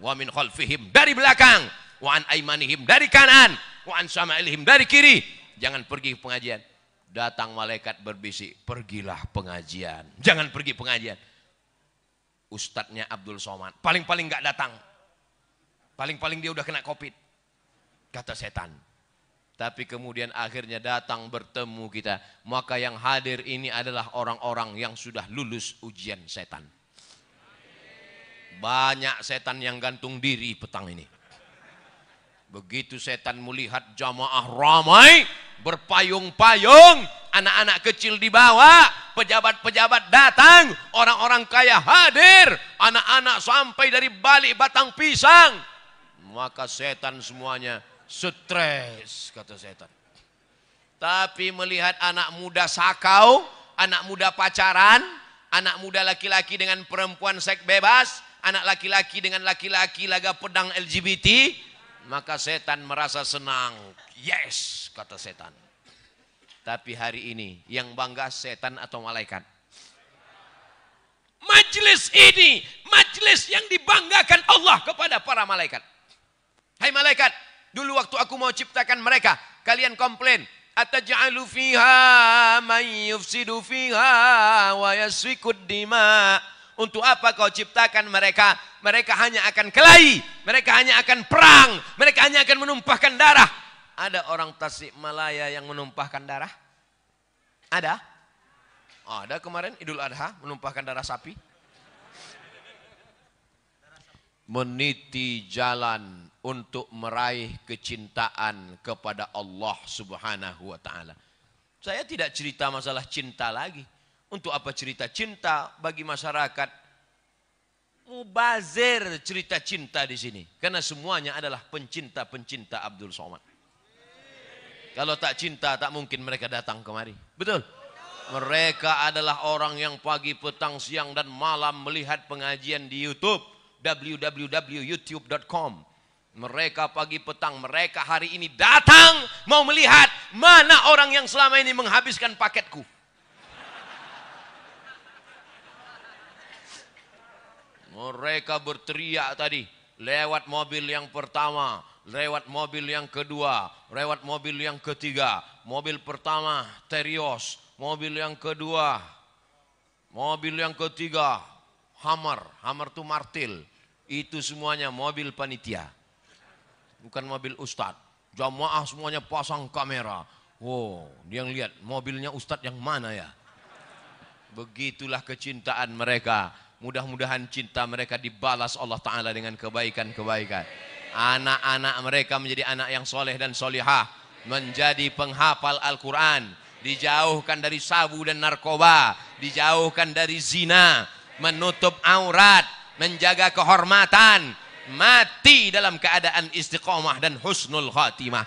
Wa min khalfihim, dari belakang. Wa an aimanihim, dari kanan. Wa an syama'ilihim, dari kiri. Jangan pergi pengajian. Datang malaikat berbisik, pergilah pengajian. Jangan pergi pengajian. Ustadznya Abdul Somad paling-paling nggak datang. Paling-paling dia udah kena COVID, kata setan. Tapi kemudian akhirnya datang bertemu kita. Maka yang hadir ini adalah orang-orang yang sudah lulus ujian setan. Banyak setan yang gantung diri petang ini. Begitu setan melihat jamaah ramai, berpayung-payung, anak-anak kecil dibawa, pejabat-pejabat datang, orang-orang kaya hadir, anak-anak sampai dari balik batang pisang. Maka setan semuanya stres, kata setan. Tapi melihat anak muda sakau, anak muda pacaran, anak muda laki-laki dengan perempuan seks bebas, anak laki-laki dengan laki-laki laga pedang LGBT, maka setan merasa senang. Yes, kata setan. Tapi hari ini yang bangga setan atau malaikat? Majlis ini, majlis yang dibanggakan Allah kepada para malaikat. Hai malaikat, dulu waktu aku mau ciptakan mereka, kalian komplain, ataj'alu fiha man yufsidu fiha wa yasfikud dima. Untuk apa kau ciptakan mereka? Mereka hanya akan kelahi, mereka hanya akan perang, mereka hanya akan menumpahkan darah. Ada orang Tasikmalaya yang menumpahkan darah? Ada? Ada kemarin Idul Adha menumpahkan darah sapi. Meniti jalan untuk meraih kecintaan kepada Allah Subhanahu wa taala. Saya tidak cerita masalah cinta lagi. Untuk apa cerita cinta bagi masyarakat? Mubazir cerita cinta di sini. Karena semuanya adalah pencinta-pencinta Abdul Somad. Kalau tak cinta tak mungkin mereka datang kemari. Betul? Mereka adalah orang yang pagi, petang, siang dan malam melihat pengajian di YouTube. www.youtube.com. Mereka pagi petang, mereka hari ini datang mau melihat mana orang yang selama ini menghabiskan paketku. Mereka berteriak tadi, lewat mobil yang pertama, lewat mobil yang kedua, lewat mobil yang ketiga. Mobil pertama Terios, mobil yang kedua, mobil yang ketiga Hammer, Hammer itu martil. Itu semuanya mobil panitia. Bukan mobil ustadz. Jamaah semuanya pasang kamera. Wow, dia lihat mobilnya ustadz yang mana ya. Begitulah kecintaan mereka. Mudah-mudahan cinta mereka dibalas Allah Ta'ala dengan kebaikan-kebaikan. Anak-anak mereka menjadi anak yang soleh dan solihah. Menjadi penghafal Al-Quran. Dijauhkan dari sabu dan narkoba. Dijauhkan dari zina. Menutup aurat, menjaga kehormatan, mati dalam keadaan istiqomah dan husnul khatimah.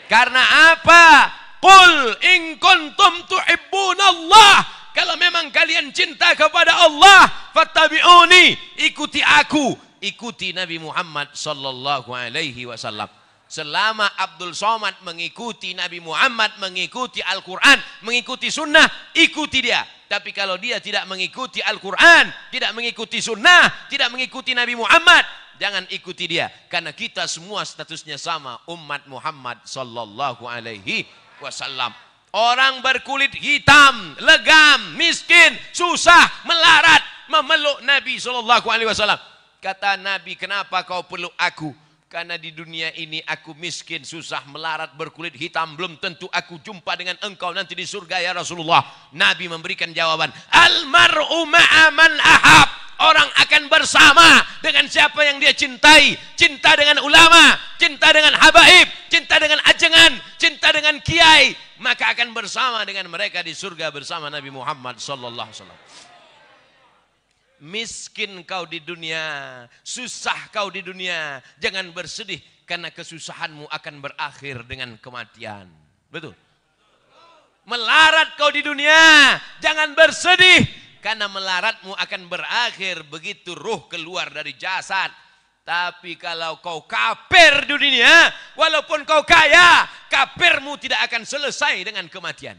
Karena apa? Qul in kuntum tuhibbunallah, kalau memang kalian cinta kepada Allah, fattabi'uni, ikuti aku, ikuti Nabi Muhammad sallallahu alaihi wasallam. Selama Abdul Somad mengikuti Nabi Muhammad, mengikuti Al-Quran, mengikuti sunnah, ikuti dia. Tapi kalau dia tidak mengikuti Al-Quran, tidak mengikuti sunnah, tidak mengikuti Nabi Muhammad, jangan ikuti dia. Karena kita semua statusnya sama, umat Muhammad sallallahu alaihi wasallam. Orang berkulit hitam, legam, miskin, susah, melarat, memeluk Nabi sallallahu alaihi wasallam. Kata Nabi, kenapa kau peluk aku? Karena di dunia ini aku miskin, susah, melarat, berkulit hitam. Belum tentu aku jumpa dengan engkau nanti di surga ya Rasulullah. Nabi memberikan jawaban, Al-mar'u ma'aman ahab. Orang akan bersama dengan siapa yang dia cintai. Cinta dengan ulama, cinta dengan habaib, cinta dengan ajengan, cinta dengan kiai. Maka akan bersama dengan mereka di surga bersama Nabi Muhammad sallallahu alaihi wasallam. Miskin kau di dunia, susah kau di dunia, jangan bersedih karena kesusahanmu akan berakhir dengan kematian. Betul? Melarat kau di dunia, jangan bersedih karena melaratmu akan berakhir begitu ruh keluar dari jasad. Tapi kalau kau kafir di dunia, walaupun kau kaya, kafirmu tidak akan selesai dengan kematian.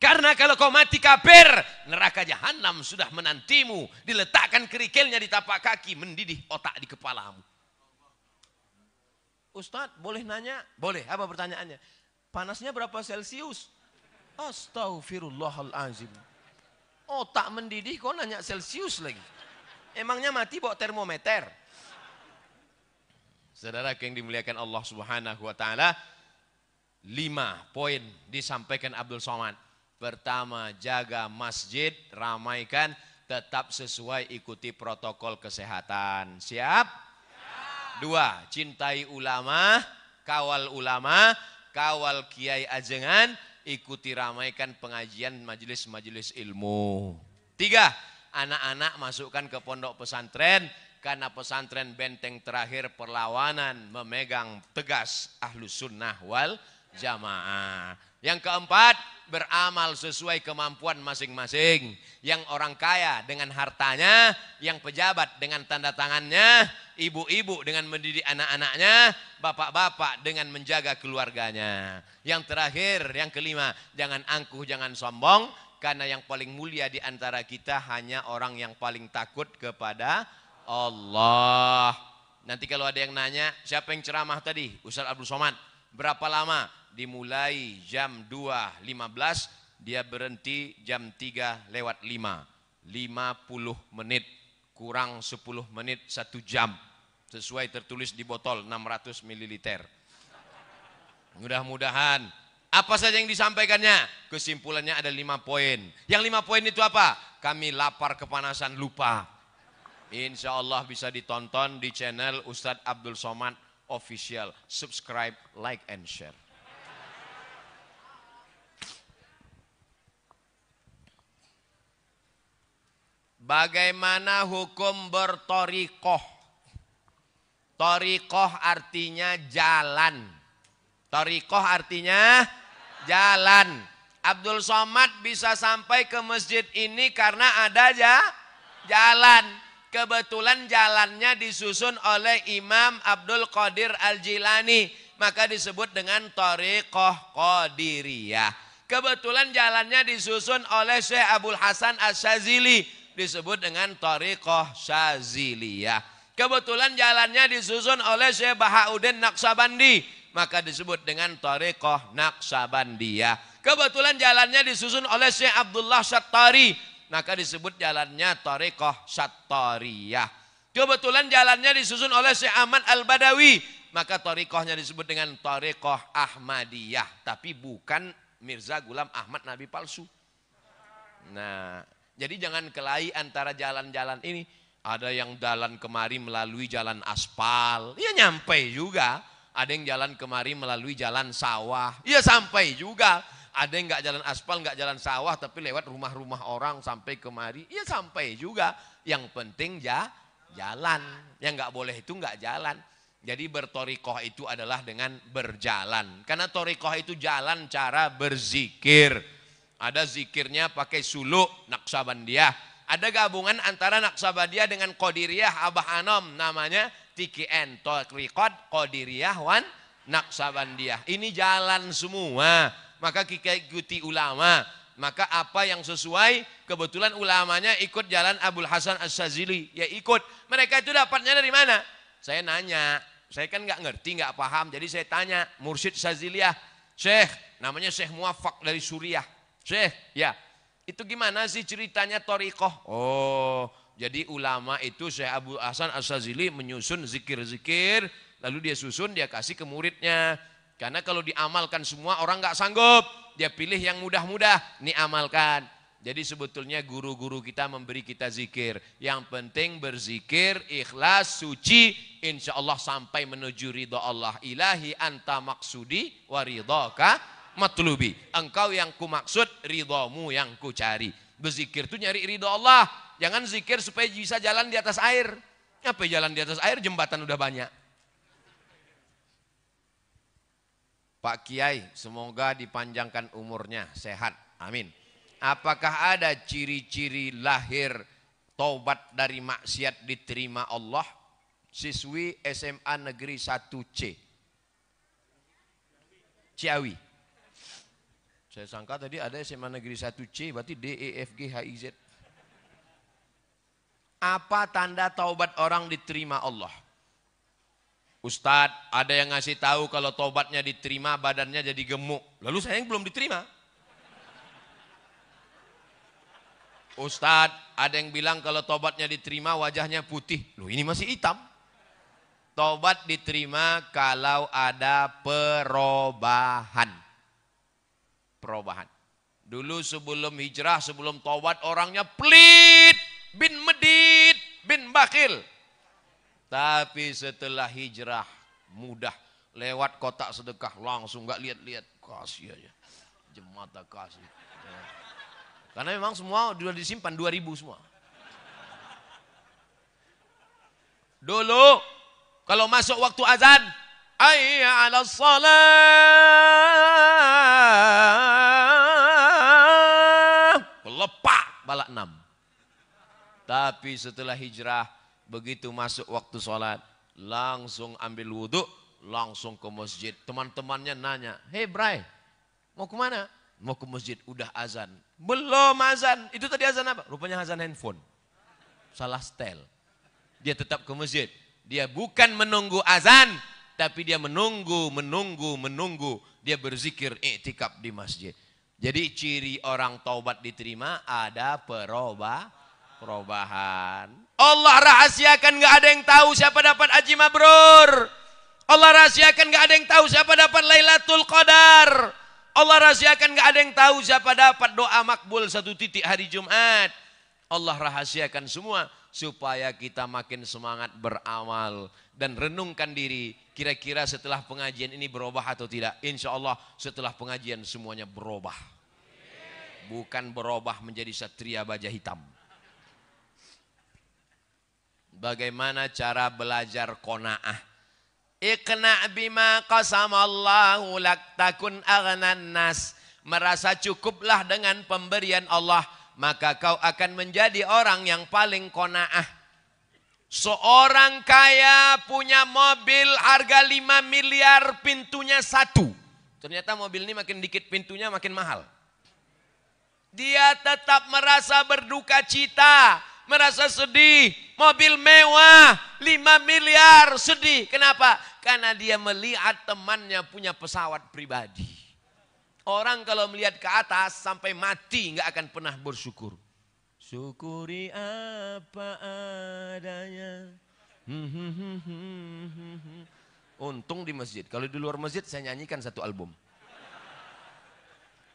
Karena kalau kau mati kafir, neraka jahanam sudah menantimu. Diletakkan kerikilnya di tapak kaki, mendidih otak di kepalamu. Ustadz, boleh nanya? Boleh, apa pertanyaannya? Panasnya berapa Celcius? Astaghfirullahalazim. Otak mendidih, kau nanya Celcius lagi. Emangnya mati bawa termometer? Saudara yang dimuliakan Allah Subhanahu wa taala, 5 poin disampaikan Abdul Somad. Pertama, jaga masjid, ramaikan, tetap sesuai ikuti protokol kesehatan. Siap? 2, cintai ulama, kawal kiai ajengan, ikuti ramaikan pengajian majelis-majelis ilmu. 3, anak-anak masukkan ke pondok pesantren, karena pesantren benteng terakhir perlawanan memegang tegas Ahlus Sunnah wal Jamaah. Yang keempat, beramal sesuai kemampuan masing-masing. Yang orang kaya dengan hartanya, yang pejabat dengan tanda tangannya, ibu-ibu dengan mendidik anak-anaknya, bapak-bapak dengan menjaga keluarganya. Yang terakhir, yang kelima, jangan angkuh, jangan sombong, karena yang paling mulia di antara kita hanya orang yang paling takut kepada Allah. Nanti kalau ada yang nanya, siapa yang ceramah tadi? Ustaz Abdul Somad. Berapa lama? Dimulai jam 2.15, dia berhenti jam 3:05. 50 menit, kurang 10 menit, 1 jam. Sesuai tertulis di botol 600 ml. Mudah-mudahan apa saja yang disampaikannya, kesimpulannya ada 5 poin. Yang 5 poin itu apa? Kami lapar kepanasan lupa. Insya Allah bisa ditonton di channel Ustadz Abdul Somad Official. Subscribe, like, and share. Bagaimana hukum bertorikoh? Torikoh artinya jalan. Torikoh artinya jalan. Abdul Somad bisa sampai ke masjid ini karena ada jalan. Kebetulan jalannya disusun oleh Imam Abdul Qadir Al-Jilani, maka disebut dengan Thariqah Qadiriyah. Kebetulan jalannya disusun oleh Syekh Abdul Hasan Asy-Syadzili, disebut dengan Thariqah Syadziliyah. Kebetulan jalannya disusun oleh Syekh Bahauddin Naqsabandi, maka disebut dengan Thariqah Naqsabandiyah. Kebetulan jalannya disusun oleh Syekh Abdullah Syattari, maka disebut jalannya Thariqah Syattariyah. Kebetulan jalannya disusun oleh Syekh Ahmad Al-Badawi, maka thariqahnya disebut dengan Thariqah Ahmadiyah. Tapi bukan Mirza Ghulam Ahmad Nabi palsu. Nah, jadi jangan kelahi antara jalan-jalan ini. Ada yang jalan kemari melalui jalan aspal, ya nyampe juga. Ada yang jalan kemari melalui jalan sawah, ya sampai juga. Ada yang nggak jalan aspal, nggak jalan sawah, tapi lewat rumah-rumah orang sampai kemari, ya sampai juga. Yang penting jalan. Yang nggak boleh itu nggak jalan. Jadi bertorikoh itu adalah dengan berjalan. Karena torikoh itu jalan cara berzikir. Ada zikirnya pakai suluk Naqsabandiyah. Ada gabungan antara Naqsabandiyah dengan Qadiriyah Abah Anom, namanya TKN, Thariqah Qadiriyah wan Naqsabandiyah. Ini jalan semua. Maka kita ikuti ulama. Maka apa yang sesuai, kebetulan ulamanya ikut jalan Abdul Hasan Asy-Syadzili, ya ikut. Mereka itu dapatnya dari mana? Saya nanya, saya kan nggak ngerti, nggak paham, jadi saya tanya Mursyid Syadziliyah, Syekh, namanya Syekh Muwaffaq dari Suriah, Syekh, ya, itu gimana sih ceritanya thariqah? Oh, jadi ulama itu Syekh Abdul Hasan Asy-Syadzili menyusun zikir-zikir, lalu dia susun, dia kasih ke muridnya. Karena kalau diamalkan semua orang nggak sanggup, dia pilih yang mudah-mudah, nih amalkan. Jadi sebetulnya guru-guru kita memberi kita zikir. Yang penting berzikir, ikhlas, suci, insya Allah sampai menuju ridha Allah. Ilahi anta maksudi wa ridhaka matlubi. Engkau yang ku maksud, ridhamu yang ku cari. Berzikir itu nyari ridha Allah. Jangan zikir supaya bisa jalan di atas air. Apa jalan di atas air? Jembatan udah banyak. Pak Kiai, semoga dipanjangkan umurnya, sehat, amin. Apakah ada ciri-ciri lahir taubat dari maksiat diterima Allah? siswi SMA Negeri 1C. Ciawi. Saya sangka tadi ada SMA Negeri 1C, berarti D, E, F, G, H, I, Z. Apa tanda taubat orang diterima Allah? Ustadz, ada yang ngasih tahu kalau taubatnya diterima badannya jadi gemuk. Lalu saya yang belum diterima. Ustadz, ada yang bilang kalau taubatnya diterima wajahnya putih. Loh, ini masih hitam. Taubat diterima kalau ada perubahan. Perubahan. Dulu sebelum hijrah, sebelum taubat orangnya pelit, bin medit, bin bakhil. Tapi setelah hijrah mudah, lewat kotak sedekah langsung nggak lihat-lihat, kasih aja, jemata kasih. Karena memang semua sudah disimpan 2000 semua. Dulu kalau masuk waktu azan, hayya 'alas shalah, lepak bala 6. Tapi setelah hijrah, begitu masuk waktu sholat, langsung ambil wudhu, langsung ke masjid. Teman-temannya nanya, "Hei Bray, mau kemana?" "Mau ke masjid." "Udah azan." "Belum azan." "Itu tadi azan apa?" Rupanya azan handphone. Salah setel. Dia tetap ke masjid. Dia bukan menunggu azan, tapi dia menunggu. Dia berzikir iktikaf di masjid. Jadi ciri orang taubat diterima ada perubahan. Allah rahasiakan, nggak ada yang tahu siapa dapat haji mabrur. Allah rahasiakan, nggak ada yang tahu siapa dapat Lailatul Qadar. Allah rahasiakan, nggak ada yang tahu siapa dapat doa makbul 1 titik hari Jumat. Allah rahasiakan semua supaya kita makin semangat beramal dan renungkan diri. Kira-kira setelah pengajian ini berubah atau tidak? Insya Allah setelah pengajian semuanya berubah. Bukan berubah menjadi satria baja hitam. Bagaimana cara belajar qanaah? Iqna' bima qasamallahu lak takun aghnan nas. Merasa cukuplah dengan pemberian Allah, maka kau akan menjadi orang yang paling qanaah. Seorang kaya punya mobil harga 5 miliar, pintunya 1. Ternyata mobil ini makin dikit pintunya makin mahal. Dia tetap merasa berduka cita, merasa sedih. Mobil mewah 5 miliar, sedih. Kenapa? Karena dia melihat temannya punya pesawat pribadi. Orang kalau melihat ke atas sampai mati nggak akan pernah bersyukur. Syukuri apa adanya. Untung di masjid. Kalau di luar masjid saya nyanyikan 1 album.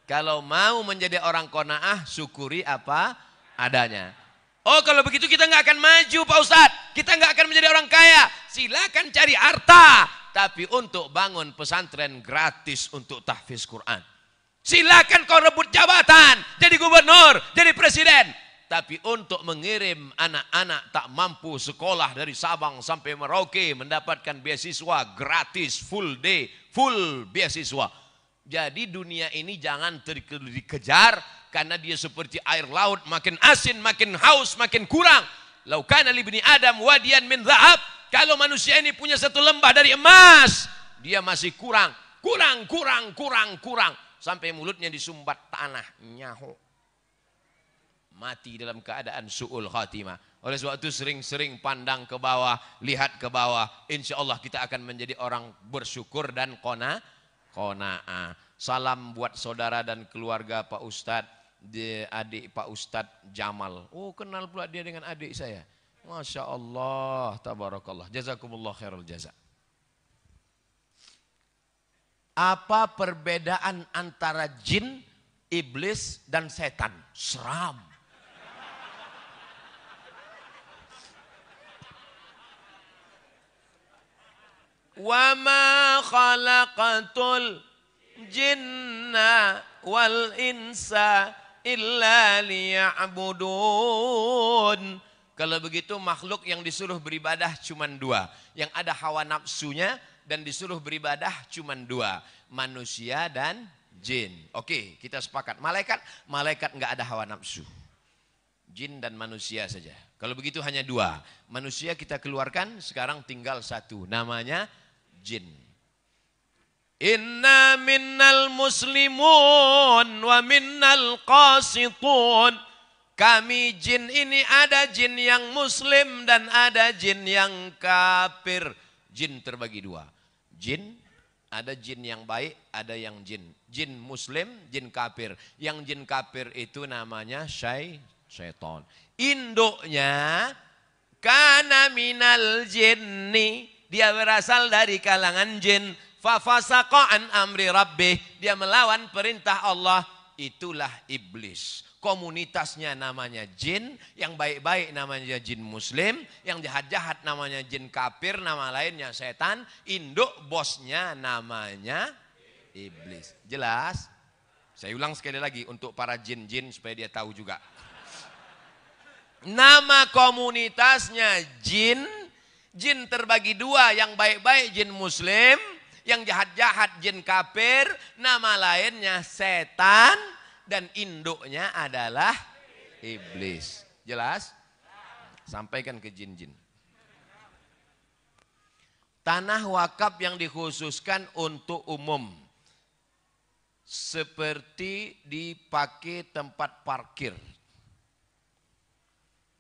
Kalau mau menjadi orang qanaah, syukuri apa adanya. Oh, kalau begitu kita nggak akan maju Pak Ustadz. Kita nggak akan menjadi orang kaya. Silakan cari harta. Tapi untuk bangun pesantren gratis untuk tahfiz Quran. Silakan kau rebut jabatan. Jadi gubernur, jadi presiden. Tapi untuk mengirim anak-anak tak mampu sekolah dari Sabang sampai Merauke mendapatkan beasiswa gratis, full day, full beasiswa. Jadi dunia ini jangan dikejar karena dia seperti air laut, makin asin, makin haus, makin kurang. Lau kana li ibni Adam wadiyan min dhahab. Kalau manusia ini punya 1 lembah dari emas, dia masih kurang. Sampai mulutnya disumbat tanah, nyaho. Mati dalam keadaan su'ul khatimah. Oleh sebab itu sering-sering pandang ke bawah, lihat ke bawah. Insya Allah kita akan menjadi orang bersyukur dan qanaah. Salam buat saudara dan keluarga Pak Ustadz, adik Pak Ustadz Jamal. Oh, kenal pula dia dengan adik saya. Masya Allah, tabarakallah. Jazakumullah khairul jaza. Apa perbedaan antara jin, iblis, dan setan? Seram. Wa ma khalaqatul jinna wal insa illa liya'budun. Kalau begitu makhluk yang disuruh beribadah cuma 2. Yang ada hawa nafsunya dan disuruh beribadah cuma 2. Manusia dan jin. Oke, kita sepakat. Malaikat nggak ada hawa nafsu. Jin dan manusia saja. Kalau begitu hanya 2. Manusia kita keluarkan, sekarang tinggal 1. Namanya jin. Inna minnal muslimun wa minnal qasitun. Kami jin ini ada jin yang muslim dan ada jin yang kafir. Jin terbagi 2. Jin, ada jin yang baik, ada yang jin. Jin muslim, jin kafir. Yang jin kafir itu namanya syaitan. Induknya kana minal jinni. Dia berasal dari kalangan jin. Fafasaqa an amri rabbih. Dia melawan perintah Allah. Itulah iblis. Komunitasnya namanya jin, yang baik-baik namanya jin muslim, yang jahat-jahat namanya jin kafir, nama lainnya setan, induk bosnya namanya iblis. Jelas? Saya ulang sekali lagi untuk para jin-jin supaya dia tahu juga. Nama komunitasnya jin, jin terbagi 2, yang baik-baik jin muslim, yang jahat-jahat jin kafir, nama lainnya setan, dan induknya adalah iblis. Jelas? Sampaikan ke jin-jin. Tanah wakaf yang dikhususkan untuk umum. Seperti dipakai tempat parkir.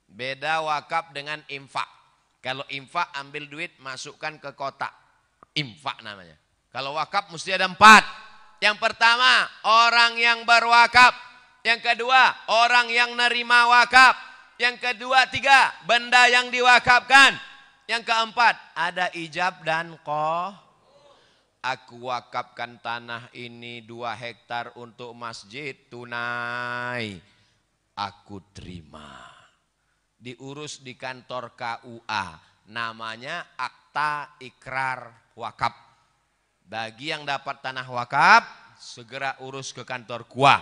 Beda wakaf dengan infak. Kalau infak ambil duit masukkan ke kotak. Infak namanya. Kalau wakaf mesti ada 4. Yang pertama, orang yang berwakaf. Yang kedua, orang yang nerima wakaf. Yang kedua, 3, benda yang diwakafkan. Yang keempat, ada ijab dan qah. Aku wakafkan tanah ini 2 hektar untuk masjid tunai. Aku terima. Diurus di kantor KUA. Namanya akta ikrar wakaf. Bagi yang dapat tanah wakaf, segera urus ke kantor KUA.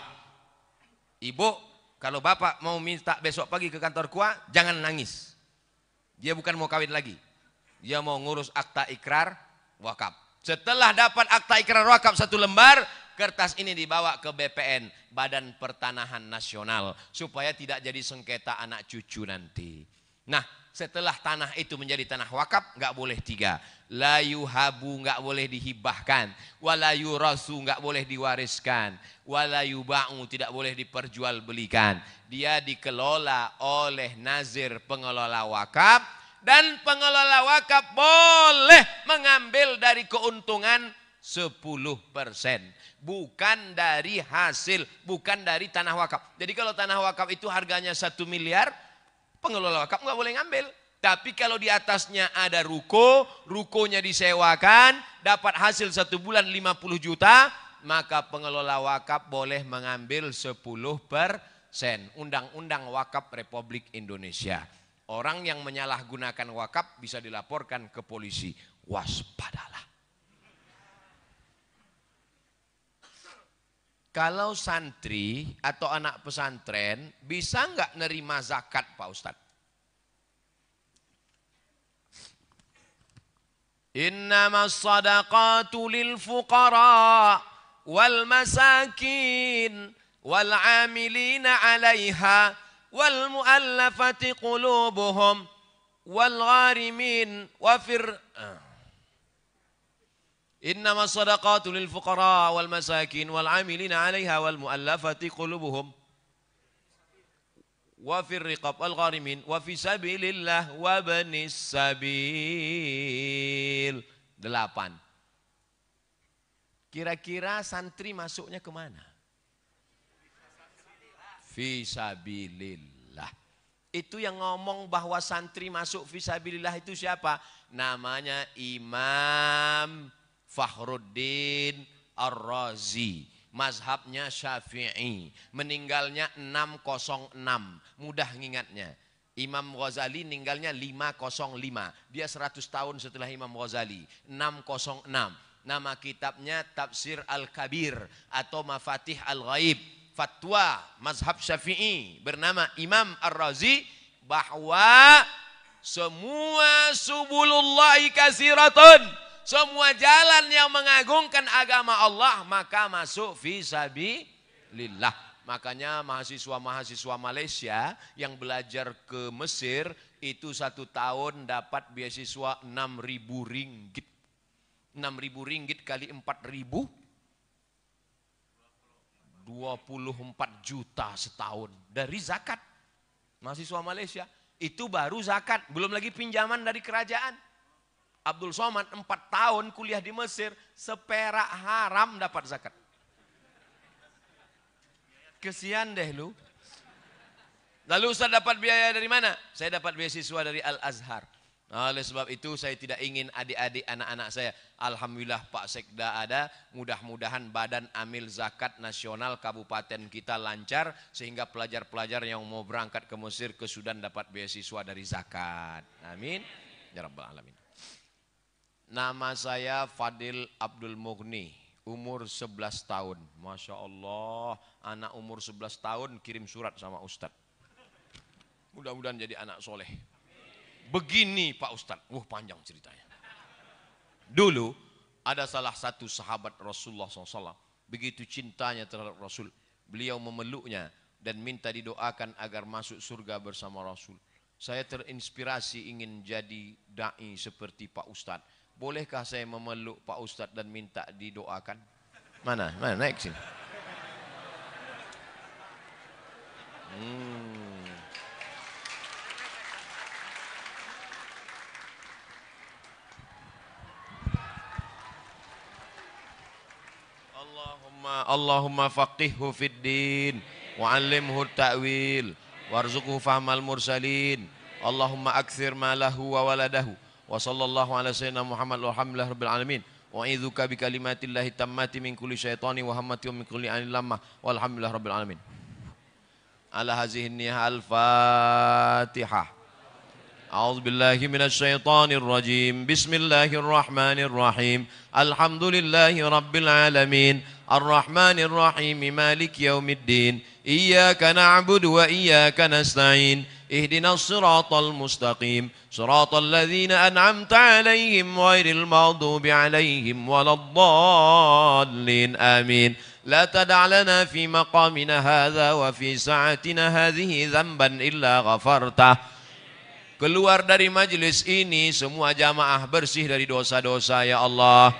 Ibu, kalau bapak mau minta besok pagi ke kantor KUA, jangan nangis. Dia bukan mau kawin lagi. Dia mau ngurus akta ikrar wakaf. Setelah dapat akta ikrar wakaf 1 lembar, kertas ini dibawa ke BPN, Badan Pertanahan Nasional. Supaya tidak jadi sengketa anak cucu nanti. Nah, setelah tanah itu menjadi tanah wakaf, nggak boleh 3. La yuhabu, nggak boleh dihibahkan. Wala yurasu, nggak boleh diwariskan. Wala yuba'u, tidak boleh diperjualbelikan. Dia dikelola oleh nazir pengelola wakaf. Dan pengelola wakaf boleh mengambil dari keuntungan 10%. Bukan dari hasil, bukan dari tanah wakaf. Jadi kalau tanah wakaf itu harganya 1 miliar, pengelola wakaf nggak boleh ngambil. Tapi kalau di atasnya ada ruko, rukonya disewakan, dapat hasil 1 bulan 50 juta, maka pengelola wakaf boleh mengambil 10%. Undang-Undang Wakaf Republik Indonesia. Orang yang menyalahgunakan wakaf bisa dilaporkan ke polisi. Waspadalah. Kalau santri atau anak pesantren bisa nggak nerima zakat Pak Ustadz? Innamas sadaqatu lil fuqara wal masakin wal amilina 'alaiha wal muallafati qulubuhum wal gharimin wa Innamas sadaqatu lil fuqara wal masakin wal amilina 'alaiha wal muallafati qulubuhum wa fir riqab al gharimin wa fi sabilillah wa banis sabil. 8. Kira-kira santri masuknya kemana? Fi sabilillah. Itu yang ngomong bahwa santri masuk fi sabilillah itu siapa? Namanya Imam Fakhruddin Ar-Razi. Mazhabnya Syafi'i, meninggalnya 606, mudah ngingatnya. Imam Ghazali meninggalnya 505, dia 100 tahun setelah Imam Ghazali, 606. Nama kitabnya Tafsir Al-Kabir atau Mafatih Al-Ghaib. Fatwa mazhab Syafi'i bernama Imam Ar-Razi bahwa semua subulullahi kasiratun, semua jalan yang mengagungkan agama Allah maka masuk fi sabilillah. Makanya mahasiswa-mahasiswa Malaysia yang belajar ke Mesir itu 1 tahun dapat beasiswa 6.000 ringgit. 6.000 ringgit kali 4.000, 24 juta setahun dari zakat. Mahasiswa Malaysia itu baru zakat, belum lagi pinjaman dari kerajaan. Abdul Somad 4 tahun kuliah di Mesir, seperak haram dapat zakat. Kesian deh lu. Lalu Ustaz dapat biaya dari mana? Saya dapat beasiswa dari Al-Azhar. Oleh sebab itu saya tidak ingin adik-adik anak-anak saya. Alhamdulillah Pak Sekda ada. Mudah-mudahan Badan Amil Zakat Nasional Kabupaten kita lancar. Sehingga pelajar-pelajar yang mau berangkat ke Mesir, ke Sudan dapat beasiswa dari zakat. Amin. Ya Rabbal Alamin. Nama saya Fadil Abdul Mughni. Umur 11 tahun. Masya Allah. Anak umur 11 tahun kirim surat sama Ustadz. Mudah-mudahan jadi anak soleh. Begini Pak Ustadz, panjang ceritanya. Dulu ada salah satu sahabat Rasulullah SAW, begitu cintanya terhadap Rasul, beliau memeluknya dan minta didoakan agar masuk surga bersama Rasul. Saya terinspirasi ingin jadi da'i seperti Pak Ustadz. Bolehkah saya memeluk Pak Ustadz dan minta didoakan? Mana naik sini. Allahumma faqihhu fid din wa 'allimhu ta'wil warzuqhu fahmal mursalin. Allahumma aktsir malahu wa waladahu wa sallallahu ala sayyidina Muhammad walhamdulillahi rabbil alamin. Wa a'udzuka bi kalimatillahi tammati min kulli syaitani wa hammati wa min kulli ainin lammah walhamdulillahi rabbil alamin. Ala hazihi niyah al-Fatihah. A'udzu billahi minasy syaithanir rajim. Bismillahirrahmanir rahim. Alhamdulillahi rabbil alamin. Arrahmanir rahim. Maliki yaumiddin. Iyyaka na'budu wa iyyaka nasta'in. Ihdinas siratal mustaqim. Siratal ladzina an'amta 'alaihim ghairil maghdubi 'alaihim waladdallin. Amin. لا تدع لنا في مقامنا هذا وفي ساعتنا هذه ذنبا إلا غفرته. Keluar dari majlis ini semua jamaah bersih dari dosa-dosa ya Allah.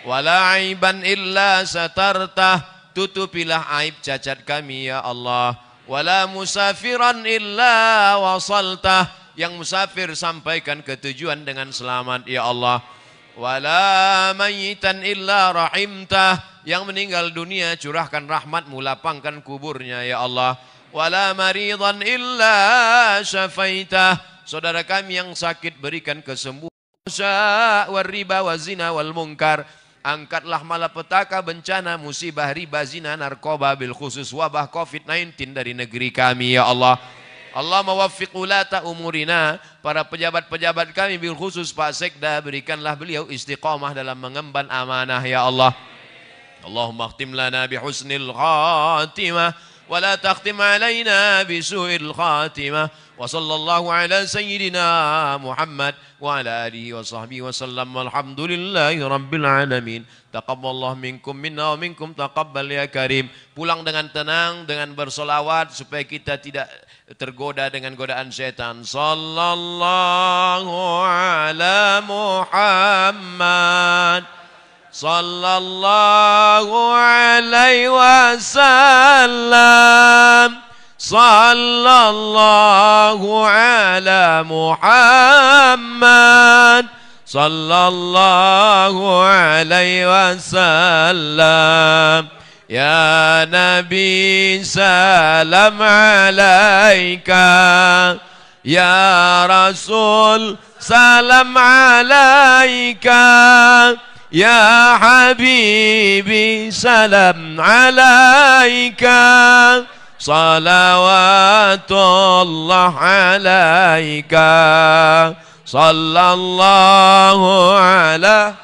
Wala aiban illa satartah. Tutupilah aib cacat kami ya Allah. Wala musafiran illa wasaltah. Yang musafir sampaikan ke tujuan dengan selamat ya Allah. Wala mayitan illa rahimtah. Yang meninggal dunia curahkan rahmatmu, lapangkan kuburnya ya Allah. Wala maridan illa syafaitah. Saudara kami yang sakit berikan kesembuhan. Wal riba wa zina wal munkar. Angkatlah malapetaka, bencana, musibah, riba, zina, narkoba, bil khusus wabah COVID-19 dari negeri kami ya Allah. Allah mawaffiq ulata umurina, para pejabat-pejabat kami bil khusus Pak Sekda, berikanlah beliau istiqamah dalam mengemban amanah ya Allah. Allahumma khtim lana bihusnil khatimah wa la takhtim alaina bisu'il khatimah. Wa sallallahu ala sayyidina Muhammad wa ala alihi wa sahbihi wa sallam. Walhamdulillahi rabbil alamin. Taqabbalallahu minkum minna wa minkum taqabbal ya karim. Pulang dengan tenang, dengan bersolawat supaya kita tidak tergoda dengan godaan setan. Sallallahu ala Muhammad sallallahu alaihi wasallam. Sallallahu ala Muhammad sallallahu alaihi wasallam. Ya Nabi salam alaika. Ya Rasul salam alaika. Ya Habibi salam alaika. Salawatullah alaika. Sallallahu ala.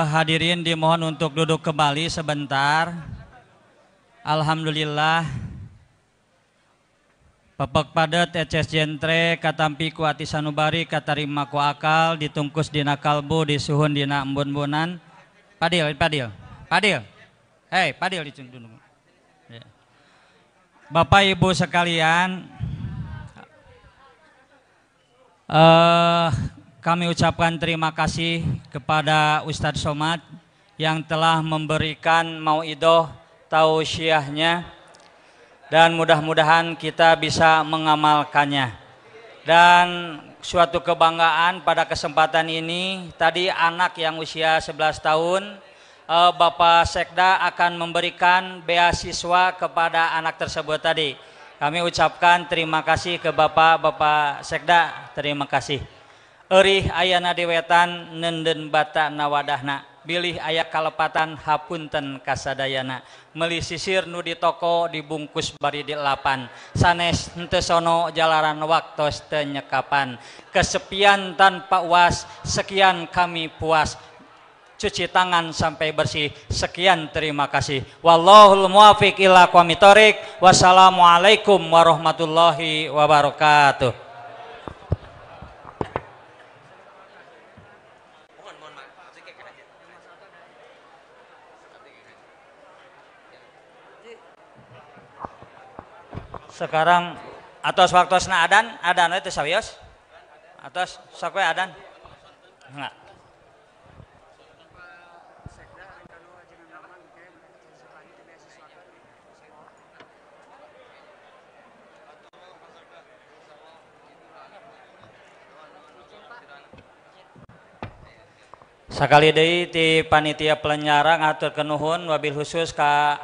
Hadirin dimohon untuk duduk kembali sebentar. Alhamdulillah Pepek padet eces jentre katampi ku ati sanubari katarima ku akal ditungkus dina kalbu disuhun dina embun-embunan. Padil. Hei, padil dicung. Bapak Ibu sekalian, kami ucapkan terima kasih kepada Ustadz Somad yang telah memberikan mauidhah tausiahnya, dan mudah-mudahan kita bisa mengamalkannya. Dan suatu kebanggaan pada kesempatan ini, tadi anak yang usia 11 tahun, Bapak Sekda akan memberikan beasiswa kepada anak tersebut tadi. Kami ucapkan terima kasih ke Bapak Sekda, terima kasih. Eurih ayana diwetan nenden bata nawadahna, bilih aya kalepatan hapunten kasadayana, meuli sisir nu di toko dibungkus bari di lapan, sanes henteu sono jalaran waktos teu nyekapan, kesepian tanpa uas sekian kami puas, cuci tangan sampai bersih, sekian terima kasih. Wallahul muwafiq ila aqwamit thoriq. Wassalamualaikum warahmatullahi wabarakatuh. Sekarang atas waktosna adan itu sawios. Atas sakwe adan. Enggak. Sakali deui ti panitia pelenyaran ngaturkeun nuhun wabil khusus ka